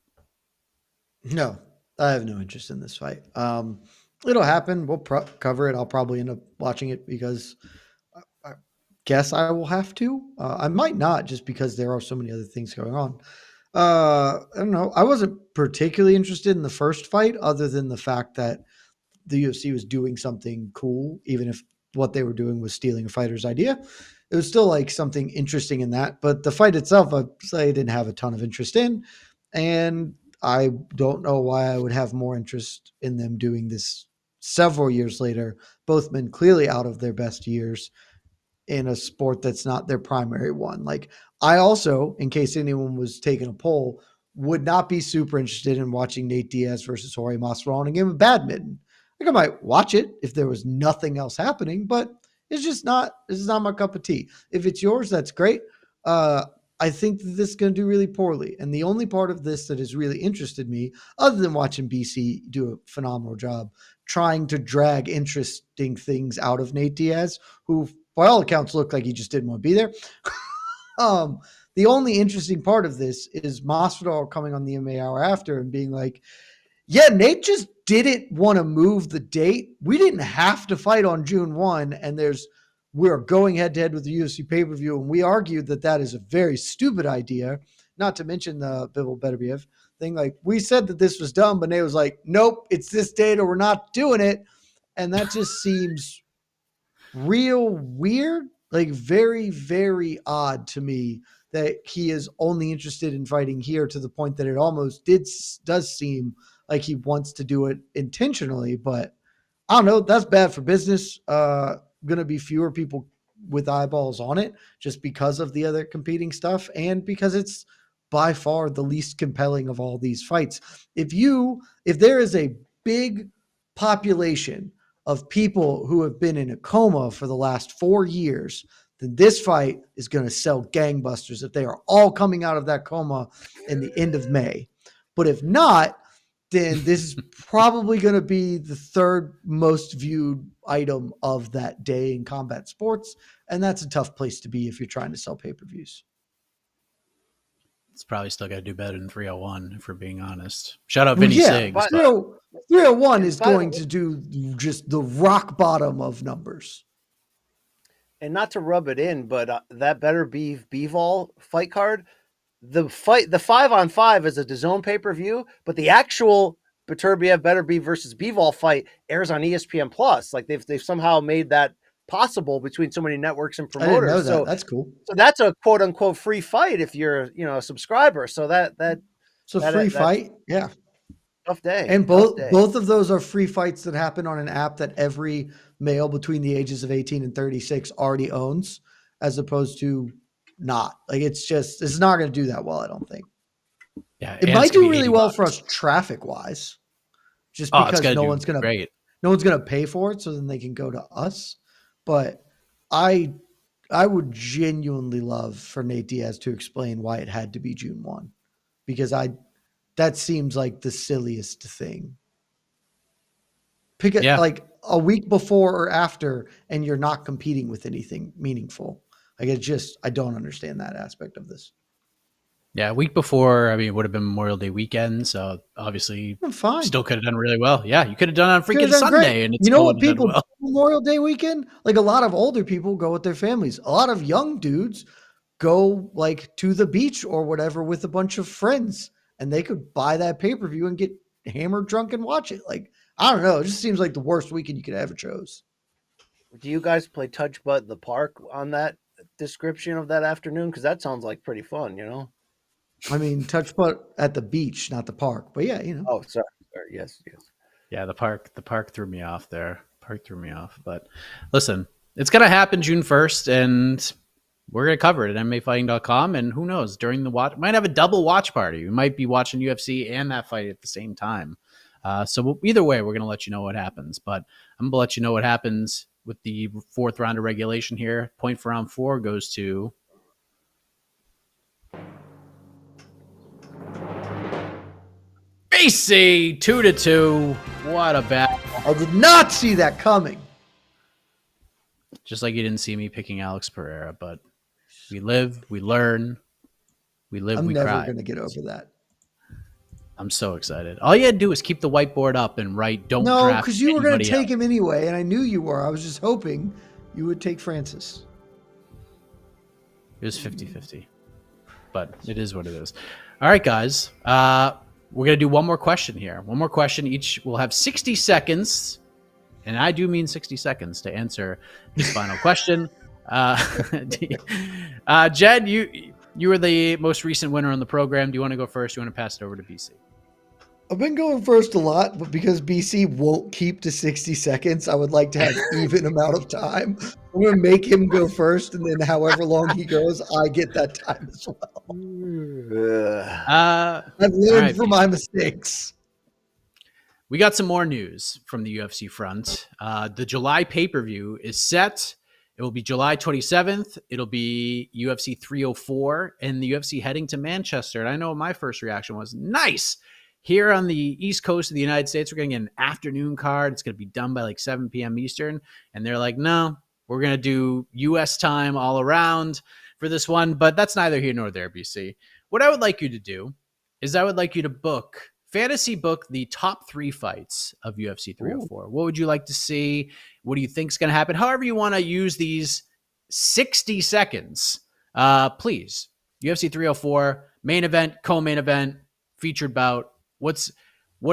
No, I have no interest in this fight. It'll happen. We'll cover it. I'll probably end up watching it because I guess I will have to. I might not, just because there are so many other things going on. I don't know. I wasn't particularly interested in the first fight, other than the fact that the UFC was doing something cool, even if what they were doing was stealing a fighter's idea. It was still like something interesting in that. But the fight itself, I didn't have a ton of interest in. And I don't know why I would have more interest in them doing this several years later. Both men clearly out of their best years in a sport that's not their primary one. Like, I also, in case anyone was taking a poll, would not be super interested in watching Nate Diaz versus Jorge Masvidal in a game of badminton. Like, I might watch it if there was nothing else happening, but this is not my cup of tea. If it's yours, that's great. I think that this is going to do really poorly. And the only part of this that has really interested me, other than watching BC do a phenomenal job trying to drag interesting things out of Nate Diaz, who by all accounts looked like he just didn't want to be there. The only interesting part of this is Masvidal coming on the MMA Hour after and being like, yeah, Nate just didn't want to move the date. We didn't have to fight on June 1, and we're going head-to-head with the UFC pay-per-view, and we argued that is a very stupid idea, not to mention the Bivol Beterbiev thing. Like, we said that this was dumb, but Nate was like, nope, it's this date or we're not doing it. And that just seems real weird, like very, very odd to me that he is only interested in fighting here, to the point that it almost does seem like he wants to do it intentionally. But I don't know. That's bad for business. Going to be fewer people with eyeballs on it just because of the other competing stuff, and because it's by far the least compelling of all these fights. If there is a big population of people who have been in a coma for the last 4 years, then this fight is going to sell gangbusters if they are all coming out of that coma in the end of May. But if not, then this is probably going to be the third most viewed item of that day in combat sports. And that's a tough place to be if you're trying to sell pay-per-views. It's probably still got to do better than 301, if we're being honest. Shout out Vinny Siggs. But 301 is going to do just the rock bottom of numbers. And not to rub it in, but that Better Be Bivol fight card, the 5-on-5 is a DAZN pay-per-view, but the actual Beterbiev Beterbiev versus Bivol fight airs on ESPN Plus. Like they've somehow made that possible between so many networks and promoters. I didn't know that. That's cool. So that's a quote unquote free fight if you're, a subscriber. So it's a free fight. Yeah. Tough day. And both of those are free fights that happen on an app that every male between the ages of 18 and 36 already owns, as opposed to not. Like, it's not going to do that well, I don't think. Yeah, it might do really well for us traffic wise, just because no one's going to pay for it, so then they can go to us. But I would genuinely love for Nate Diaz to explain why it had to be June 1, because that seems like the silliest thing. Pick it like a week before or after, and you're not competing with anything meaningful. Like, I don't understand that aspect of this. Yeah, a week before, it would have been Memorial Day weekend, so obviously still could have done really well. Yeah, you could have done it on freaking Sunday. And it's what people do Memorial Day weekend? Like, a lot of older people go with their families. A lot of young dudes go like to the beach or whatever with a bunch of friends, and they could buy that pay-per-view and get hammered drunk and watch it. Like, I don't know. It just seems like the worst weekend you could ever chose. Do you guys play touch butt in the park on that description of that afternoon? Because that sounds like pretty fun, touch butt at the beach, not the park. But yeah, Oh, sorry. Yes. Yeah, the park threw me off there. But listen, it's going to happen June 1st, and we're going to cover it at MMAfighting.com. And who knows, during the watch, might have a double watch party. We might be watching UFC and that fight at the same time. So either way, we're going to let you know what happens. But I'm going to let you know what happens with the fourth round of regulation here. Point for round 4 goes to BC 2-2. What a battle. I did not see that coming. Just like you didn't see me picking Alex Pereira, but we live, we learn, we cry. I'm never going to get over that. I'm so excited. All you had to do is keep the whiteboard up and write, don't draft No, because you were going to take else. him anyway, and I knew you were. I was just hoping you would take Francis. It was 50-50, but it is what it is. All right, guys. We're going to do one more question here. One more question. Each will have 60 seconds, and I do mean 60 seconds to answer this final question. Jed, you were the most recent winner on the program. Do you want to go first? Do you want to pass it over to BC? I've been going first a lot, but because BC won't keep to 60 seconds, I would like to have even amount of time. I'm going to make him go first, and then however long he goes, I get that time as well. I've learned from my mistakes. We got some more news from the UFC front. The July pay-per-view is set. It will be July 27th. It'll be UFC 304 and the UFC heading to Manchester. And I know my first reaction was, nice. Here on the East Coast of the United States, we're going to get an afternoon card. It's going to be done by like 7 p.m. Eastern. And they're like, no, we're going to do U.S. time all around for this one. But that's neither here nor there, BC. What I would like you to do is I would like you to fantasy book the top 3 fights of UFC 304. Ooh. What would you like to see? What do you think is going to happen? However you want to use these 60 seconds, please. UFC 304, main event, co-main event, featured bout. What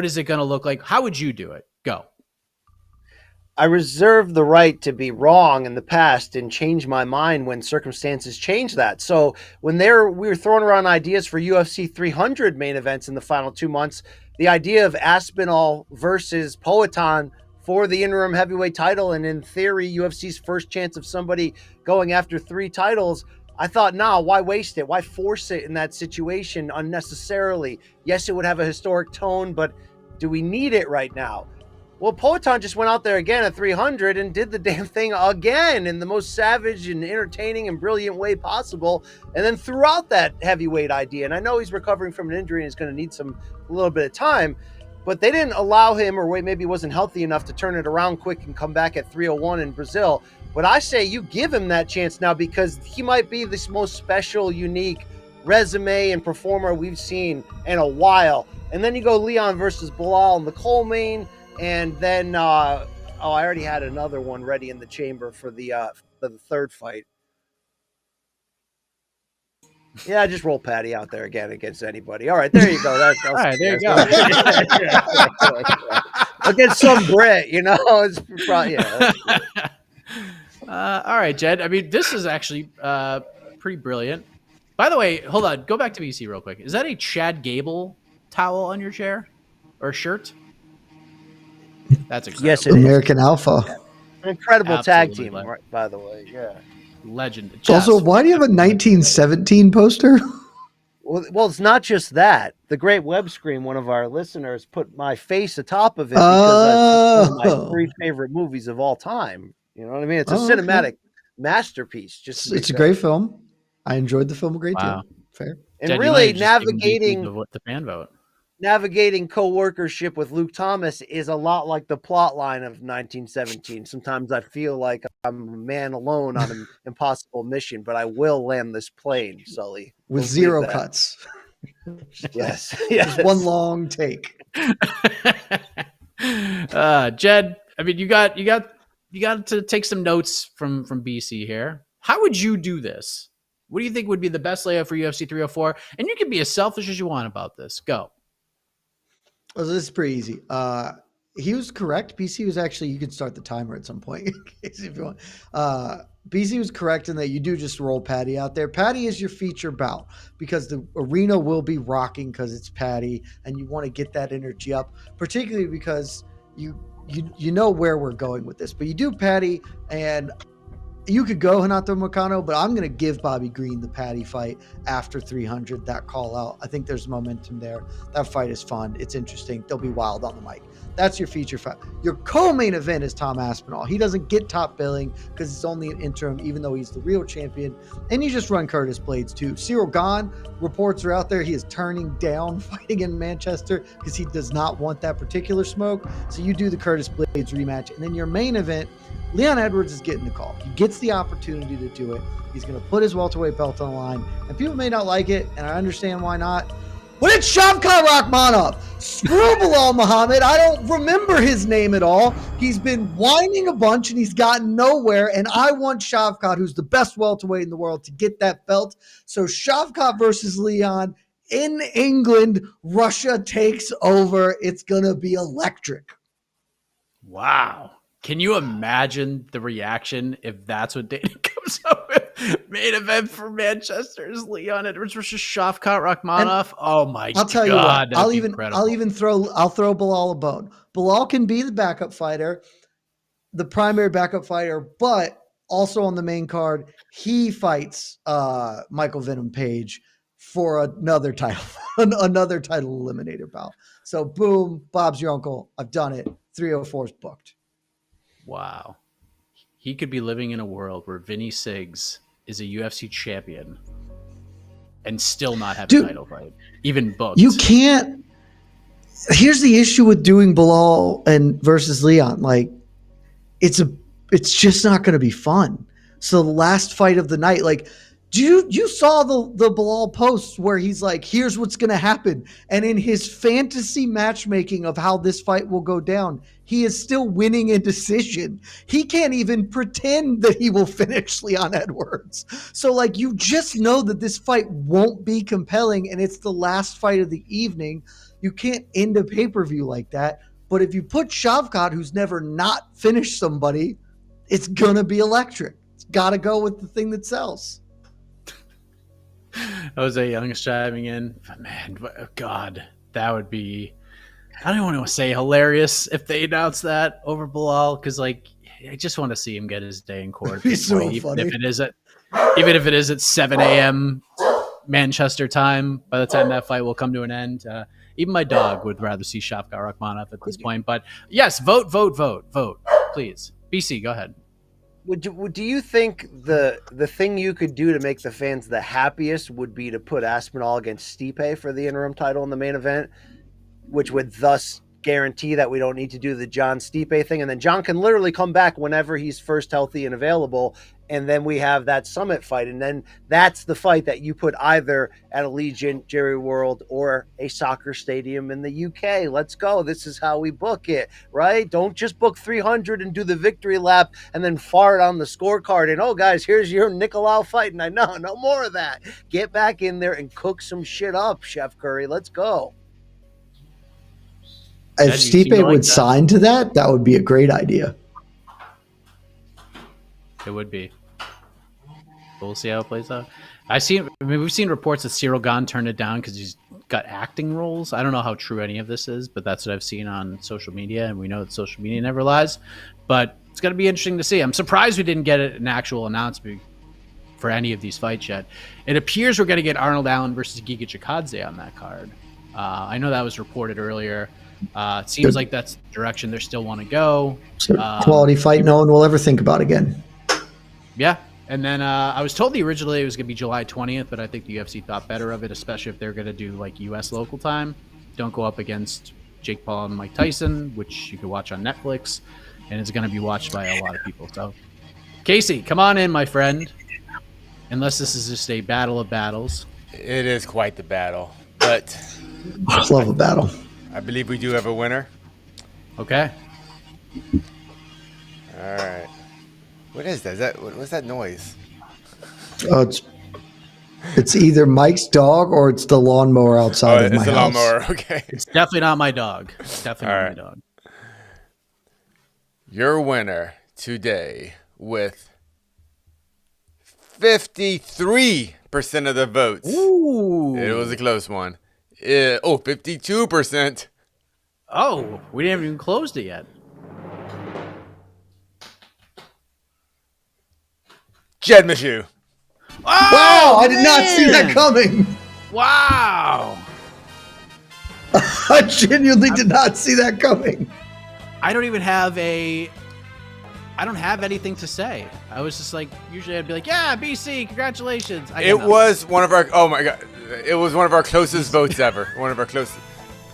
is it going to look like? How would you do it? Go. I reserve the right to be wrong in the past and change my mind when circumstances change that. So when we were throwing around ideas for UFC 300 main events in the final 2 months, the idea of Aspinall versus Poatan for the interim heavyweight title, and in theory, UFC's first chance of somebody going after 3 titles, I thought, nah, why waste it? Why force it in that situation unnecessarily? Yes, it would have a historic tone, but do we need it right now? Well, Poatan just went out there again at 300 and did the damn thing again in the most savage and entertaining and brilliant way possible, and then threw out that heavyweight idea. And I know he's recovering from an injury and is going to need a little bit of time, but they didn't allow him, or maybe he wasn't healthy enough to turn it around quick and come back at 301 in Brazil. But I say you give him that chance now, because he might be this most special, unique resume and performer we've seen in a while. And then you go Leon versus Bilal in the co-main, and then I already had another one ready in the chamber for the third fight. Yeah, just roll Patty out there again against anybody. All right, there you go. All right, there you go. Against some Brit, it's probably, yeah. All right, Jed. I mean, this is actually pretty brilliant. By the way, hold on. Go back to BC real quick. Is that a Chad Gable towel on your chair or shirt? That's incredible. Yes, it American Alpha. Yeah. An incredible Absolutely tag team, right, by the way. Yeah. Legend. Also, why do you have a 1917 poster? Well, it's not just that. The Great Web Screen, one of our listeners, put my face atop of it because that's one of my 3 favorite movies of all time. You know what I mean? It's a cinematic masterpiece. It's a great film. I enjoyed the film a great deal. Fair. And Jed, really navigating the fan vote. Navigating co-workership with Luke Thomas is a lot like the plot line of 1917. Sometimes I feel like I'm a man alone on an impossible mission, but I will land this plane, Sully. With 0 cuts. Yes. Just one long take. Jed, I mean, you got to take some notes from BC here. How would you do this? What do you think would be the best layout for UFC 304? And you can be as selfish as you want about this. Go. Well, this is pretty easy. He was correct. BC was actually, you could start the timer at some point if you want. BC was correct in that you do just roll Patty out there. Patty is your feature bout because the arena will be rocking because it's Patty, and you want to get that energy up, particularly because you know where we're going with this. But you do Patty, and you could go Renato Moicano, but I'm going to give Bobby Green the Patty fight after 300, that call out. I think there's momentum there. That fight is fun. It's interesting. They'll be wild on the mic. That's your feature fight. Your co-main event is Tom Aspinall. He doesn't get top billing because it's only an interim, even though he's the real champion. And you just run Curtis Blades too. Cyril Gahn, reports are out there. He is turning down fighting in Manchester because he does not want that particular smoke. So you do the Curtis Blades rematch. And then your main event, Leon Edwards is getting the call. He gets the opportunity to do it. He's going to put his welterweight belt on the line. And people may not like it, and I understand why not. But it's Shavkat Rakhmonov. Screw Bilal Muhammad. I don't remember his name at all. He's been whining a bunch, and he's gotten nowhere. And I want Shavkat, who's the best welterweight in the world, to get that belt. So Shavkat versus Leon in England. Russia takes over. It's going to be electric. Wow. Can you imagine the reaction if that's what Dana comes up with? Main event for Manchester is Leon Edwards versus Shavkat Rakhmonov. Oh my God! I'll tell you what. Incredible. I'll throw Bilal a bone. Bilal can be the backup fighter, the primary backup fighter, but also on the main card, he fights Michael Venom Page for another title, another title eliminator bout. So boom, Bob's your uncle. I've done it. 304 is booked. Wow. he could be living in a world where Vinny Siggs is a UFC champion and still not have a title fight, even booked. You can't. Here's the issue with doing Bilal and versus Leon. Like, it's just not going to be fun. So the last fight of the night, like, you saw the Bilal posts where he's like, here's what's going to happen. And in his fantasy matchmaking of how this fight will go down, he is still winning a decision. He can't even pretend that he will finish Leon Edwards. So, like, you just know that this fight won't be compelling, and it's the last fight of the evening. You can't end a pay-per-view like that. But if you put Shavkat, who's never not finished somebody, it's going to be electric. It's got to go with the thing that sells. Jose Young's chiming in. Man, God, that would be, I don't want to say hilarious if they announced that over Bilal, because, like, I just want to see him get his day in court. He's so funny. funny. Even if it is at 7 a.m. Manchester time, by the time that fight will come to an end. Even my dog would rather see Shavkat Rakhmonov at this point. But yes, vote, please. BC, go ahead. Do you think the thing you could do to make the fans the happiest would be to put Aspinall against Stipe for the interim title in the main event, which would thus guarantee that we don't need to do the John Stipe thing, and then John can literally come back whenever he's first healthy and available, and then we have that Summit fight, and then that's the fight that you put either at Allegiant, Jerry World, or a soccer stadium in the UK. Let's go. This is how we book it, right? Don't just book 300 and do the victory lap and then fart on the scorecard and, oh, guys, here's your Nicolau fight, and I know, no more of that. Get back in there and cook some shit up, Chef Curry. Let's go. If Stipe would sign to that, that would be a great idea. It would be. We'll see how it plays out. We've seen reports that Cyril Gane turned it down because he's got acting roles. I don't know how true any of this is, but that's what I've seen on social media, and we know that social media never lies. But it's going to be interesting to see. I'm surprised we didn't get an actual announcement for any of these fights yet. It appears we're going to get Arnold Allen versus Giga Chikadze on that card. I know that was reported earlier. It seems like that's the direction they still want to go. Quality fight no one will ever think about again. Yeah. And then I was told originally it was going to be July 20th, but I think the UFC thought better of it, especially if they're going to do like U.S. local time. Don't go up against Jake Paul and Mike Tyson, which you can watch on Netflix, and it's going to be watched by a lot of people. So, Casey, come on in, my friend. Unless this is just a battle of battles. It is quite the battle, but I love a battle. I believe we do have a winner. Okay. All right. What is that? What's that noise? Oh, it's either Mike's dog or it's the lawnmower outside of my house. It's the lawnmower. Okay. It's definitely not my dog. It's definitely not my dog. Your winner today with 53% of the votes. Ooh. It was a close one. 52%. Oh, we haven't even closed it yet. Jed Meshew. Oh, wow, I did not see that coming. Wow. I genuinely did not see that coming. I don't have anything to say. I was just like, usually I'd be like, yeah, BC, congratulations. It was one of our, oh my God. It was one of our closest votes ever. One of our closest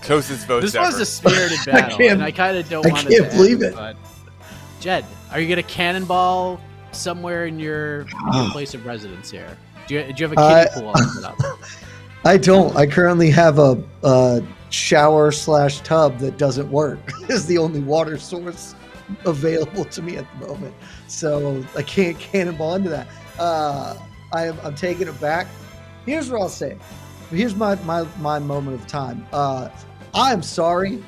votes this ever. Was a spirited battle, and I kind of don't want to. I can't believe it. But Jed, are you going to cannonball somewhere in your place of residence here? Do you have a kiddie pool all set up? I don't. I currently have a shower/tub that doesn't work. Is the only water source available to me at the moment, so I can't cannonball into that. I'm taking it back. Here's what I'll say. Here's my moment of time. I'm sorry.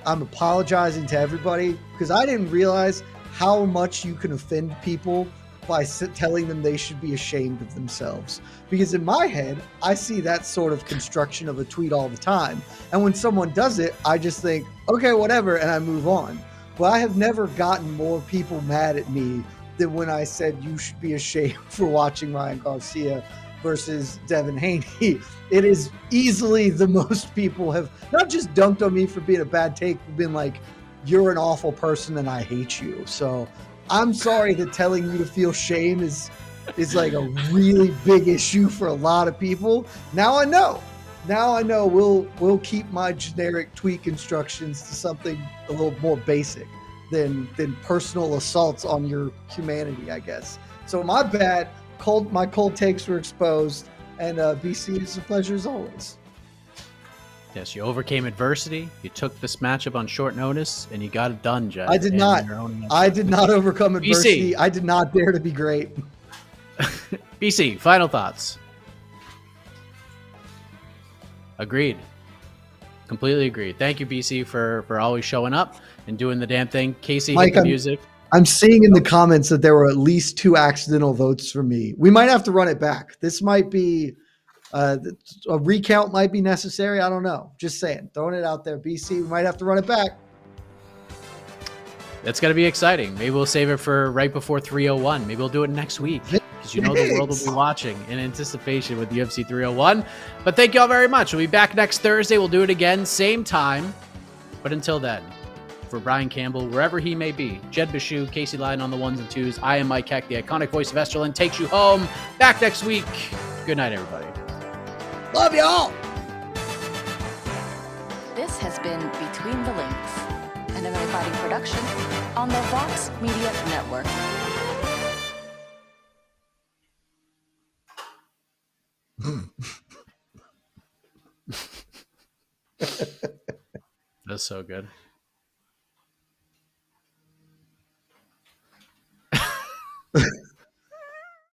I'm apologizing to everybody because I didn't realize how much you can offend people by telling them they should be ashamed of themselves. Because in my head, I see that sort of construction of a tweet all the time. And when someone does it, I just think, okay, whatever, and I move on. But I have never gotten more people mad at me than when I said you should be ashamed for watching Ryan Garcia versus Devin Haney. It is easily the most people have not just dunked on me for being a bad take, but been like, you're an awful person and I hate you. So I'm sorry that telling you to feel shame is like a really big issue for a lot of people. Now I know. We'll keep my generic tweak instructions to something a little more basic than personal assaults on your humanity, I guess. So my bad. My cold takes were exposed, and BC, it's a pleasure as always. Yes, you overcame adversity. You took this matchup on short notice, and you got it done, Jed. I did not. I did not overcome adversity. BC. I did not dare to be great. BC, final thoughts. Agreed. Completely agreed. Thank you, BC, for always showing up and doing the damn thing. Casey, Mike, hit the music. I'm seeing in the comments that there were at least 2 accidental votes for me. We might have to run it back. This might be a recount might be necessary. I don't know. Just saying. Throwing it out there. BC, we might have to run it back. That's going to be exciting. Maybe we'll save it for right before 301. Maybe we'll do it next week because you know the world will be watching in anticipation with UFC 301. But thank you all very much. We'll be back next Thursday. We'll do it again, same time. But until then, for Brian Campbell, wherever he may be, Jed Meshew, Casey Lyon on the 1s and 2s, I am Mike Heck, the iconic voice of Esterlin, takes you home. Back next week. Good night, everybody. Love y'all. This has been Between the Links, an MMA fighting production on the Vox Media Network. That's so good.